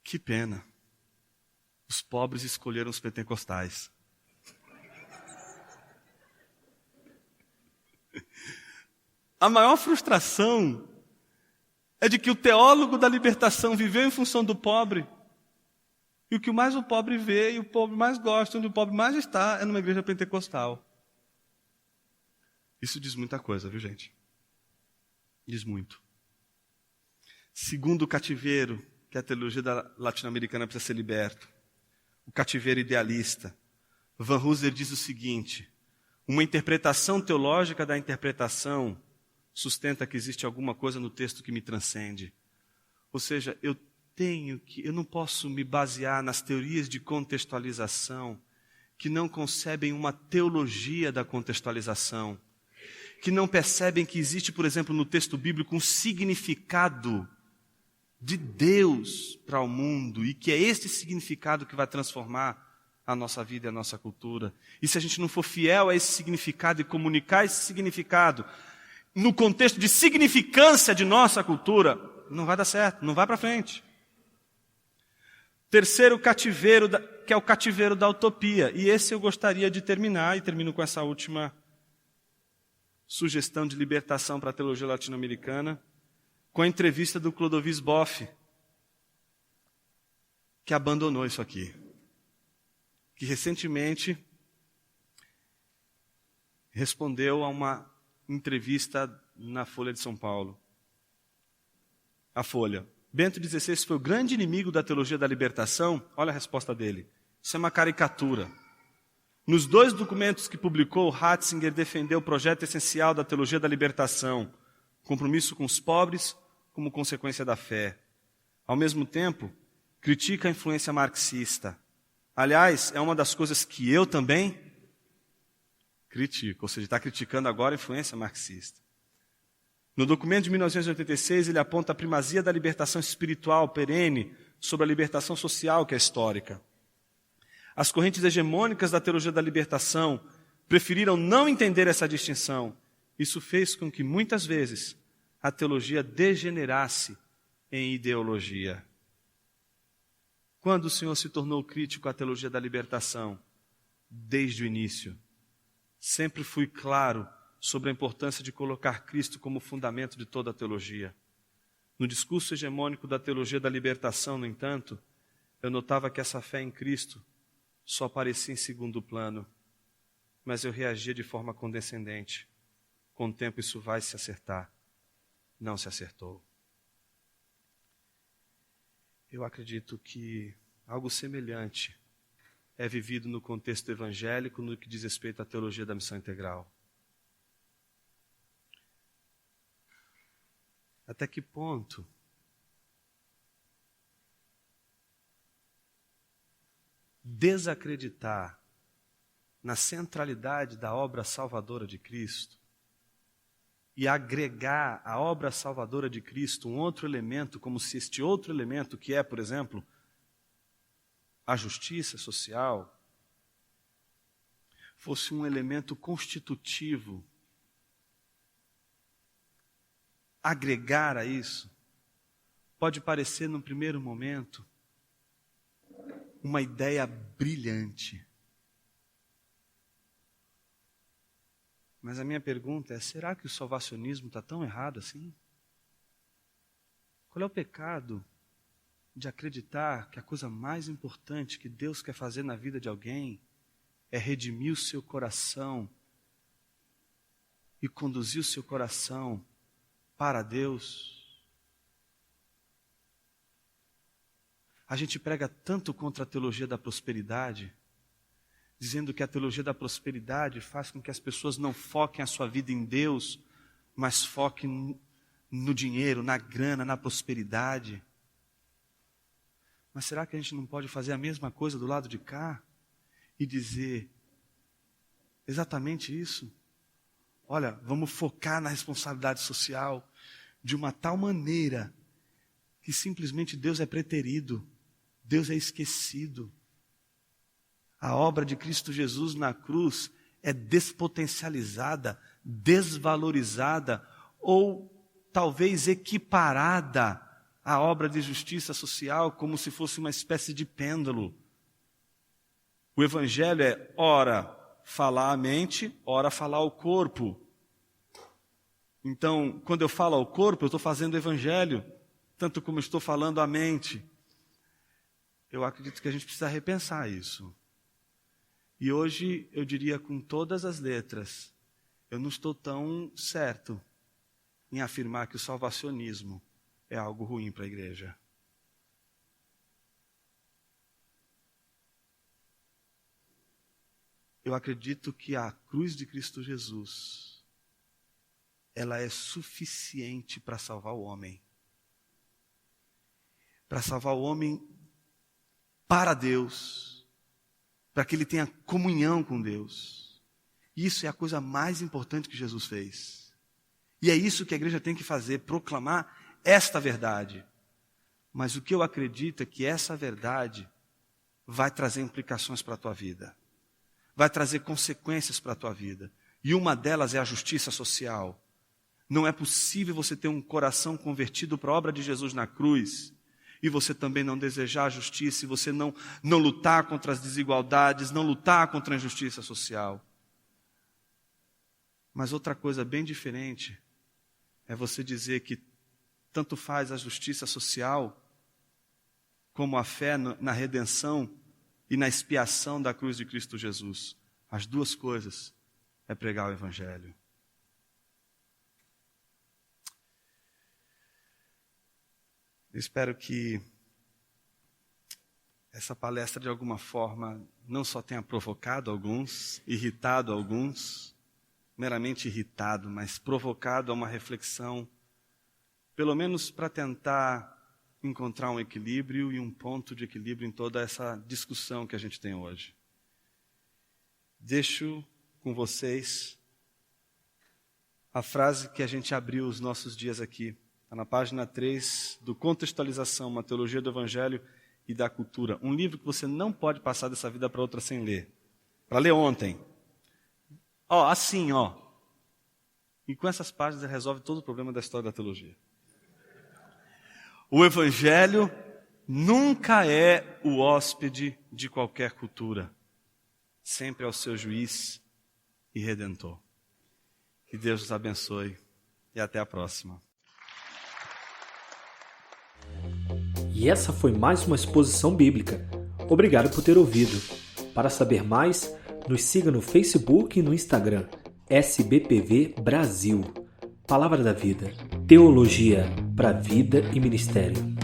Que pena. Os pobres escolheram os pentecostais. A maior frustração é de que o teólogo da libertação viveu em função do pobre. E o que mais o pobre vê e o pobre mais gosta, onde o pobre mais está, é numa igreja pentecostal. Isso diz muita coisa, viu, gente? Diz muito. Segundo o cativeiro, que a teologia latino-americana precisa ser liberta, o cativeiro idealista. Van Hooser diz o seguinte: uma interpretação teológica da interpretação sustenta que existe alguma coisa no texto que me transcende. Ou seja, eu não posso me basear nas teorias de contextualização que não concebem uma teologia da contextualização, que não percebem que existe, por exemplo, no texto bíblico um significado de Deus para o mundo e que é este significado que vai transformar a nossa vida e a nossa cultura. E se a gente não for fiel a esse significado e comunicar esse significado no contexto de significância de nossa cultura, não vai dar certo, não vai para frente. Terceiro cativeiro, que é o cativeiro da utopia. E esse eu gostaria de terminar, e termino com essa última sugestão de libertação para a teologia latino-americana, com a entrevista do Clodovis Boff, que abandonou isso aqui. Que recentemente respondeu a uma entrevista na Folha de São Paulo. A Folha. Bento XVI foi o grande inimigo da teologia da libertação? Olha a resposta dele. Isso é uma caricatura. Nos 2 documentos que publicou, Ratzinger defendeu o projeto essencial da teologia da libertação, compromisso com os pobres como consequência da fé. Ao mesmo tempo, critica a influência marxista. Aliás, é uma das coisas que eu também critico, ou seja, está criticando agora a influência marxista. No documento de 1986, ele aponta a primazia da libertação espiritual perene sobre a libertação social, que é histórica. As correntes hegemônicas da teologia da libertação preferiram não entender essa distinção. Isso fez com que, muitas vezes, a teologia degenerasse em ideologia. Quando o Senhor se tornou crítico à teologia da libertação? Desde o início. Sempre fui claro sobre a importância de colocar Cristo como fundamento de toda a teologia. No discurso hegemônico da teologia da libertação, no entanto, eu notava que essa fé em Cristo só aparecia em segundo plano, mas eu reagia de forma condescendente. Com o tempo isso vai se acertar. Não se acertou. Eu acredito que algo semelhante é vivido no contexto evangélico no que diz respeito à teologia da missão integral. Até que ponto desacreditar na centralidade da obra salvadora de Cristo e agregar à obra salvadora de Cristo um outro elemento, como se este outro elemento, que é, por exemplo, a justiça social, fosse um elemento constitutivo, agregar a isso, pode parecer, num primeiro momento, uma ideia brilhante. Mas a minha pergunta é, será que o salvacionismo está tão errado assim? Qual é o pecado de acreditar que a coisa mais importante que Deus quer fazer na vida de alguém é redimir o seu coração e conduzir o seu coração para Deus? A gente prega tanto contra a teologia da prosperidade, dizendo que a teologia da prosperidade faz com que as pessoas não foquem a sua vida em Deus, mas foquem no dinheiro, na grana, na prosperidade. Mas será que a gente não pode fazer a mesma coisa do lado de cá e dizer exatamente isso? Olha, vamos focar na responsabilidade social de uma tal maneira que simplesmente Deus é preterido, Deus é esquecido. A obra de Cristo Jesus na cruz é despotencializada, desvalorizada ou talvez equiparada à obra de justiça social como se fosse uma espécie de pêndulo. O evangelho é ora falar a mente, ora falar ao corpo. Então, quando eu falo ao corpo, eu estou fazendo o evangelho, tanto como estou falando à mente. Eu acredito que a gente precisa repensar isso. E hoje eu diria com todas as letras eu não estou tão certo em afirmar que o salvacionismo é algo ruim para a igreja. Eu acredito que a cruz de Cristo Jesus, ela é suficiente para salvar o homem. Para salvar o homem para Deus, para que ele tenha comunhão com Deus. Isso é a coisa mais importante que Jesus fez. E é isso que a igreja tem que fazer, proclamar esta verdade. Mas o que eu acredito é que essa verdade vai trazer implicações para a tua vida. Vai trazer consequências para a tua vida. E uma delas é a justiça social. Não é possível você ter um coração convertido para a obra de Jesus na cruz e você também não desejar a justiça, e você não lutar contra as desigualdades, não lutar contra a injustiça social. Mas outra coisa bem diferente é você dizer que tanto faz a justiça social como a fé na redenção e na expiação da cruz de Cristo Jesus. As duas coisas é pregar o Evangelho. Eu espero que essa palestra de alguma forma não só tenha provocado alguns, irritado alguns, meramente irritado, mas provocado a uma reflexão, pelo menos para tentar encontrar um equilíbrio e um ponto de equilíbrio em toda essa discussão que a gente tem hoje. Deixo com vocês a frase que a gente abriu os nossos dias aqui. Está na página 3 do Contextualização, uma teologia do Evangelho e da cultura. Um livro que você não pode passar dessa vida para outra sem ler. Para ler ontem. Assim. E com essas páginas ele resolve todo o problema da história da teologia. O Evangelho nunca é o hóspede de qualquer cultura. Sempre é o seu juiz e redentor. Que Deus os abençoe e até a próxima. E essa foi mais uma exposição bíblica. Obrigado por ter ouvido. Para saber mais, nos siga no Facebook e no Instagram, SBPV Brasil. Palavra da Vida. Teologia para vida e ministério.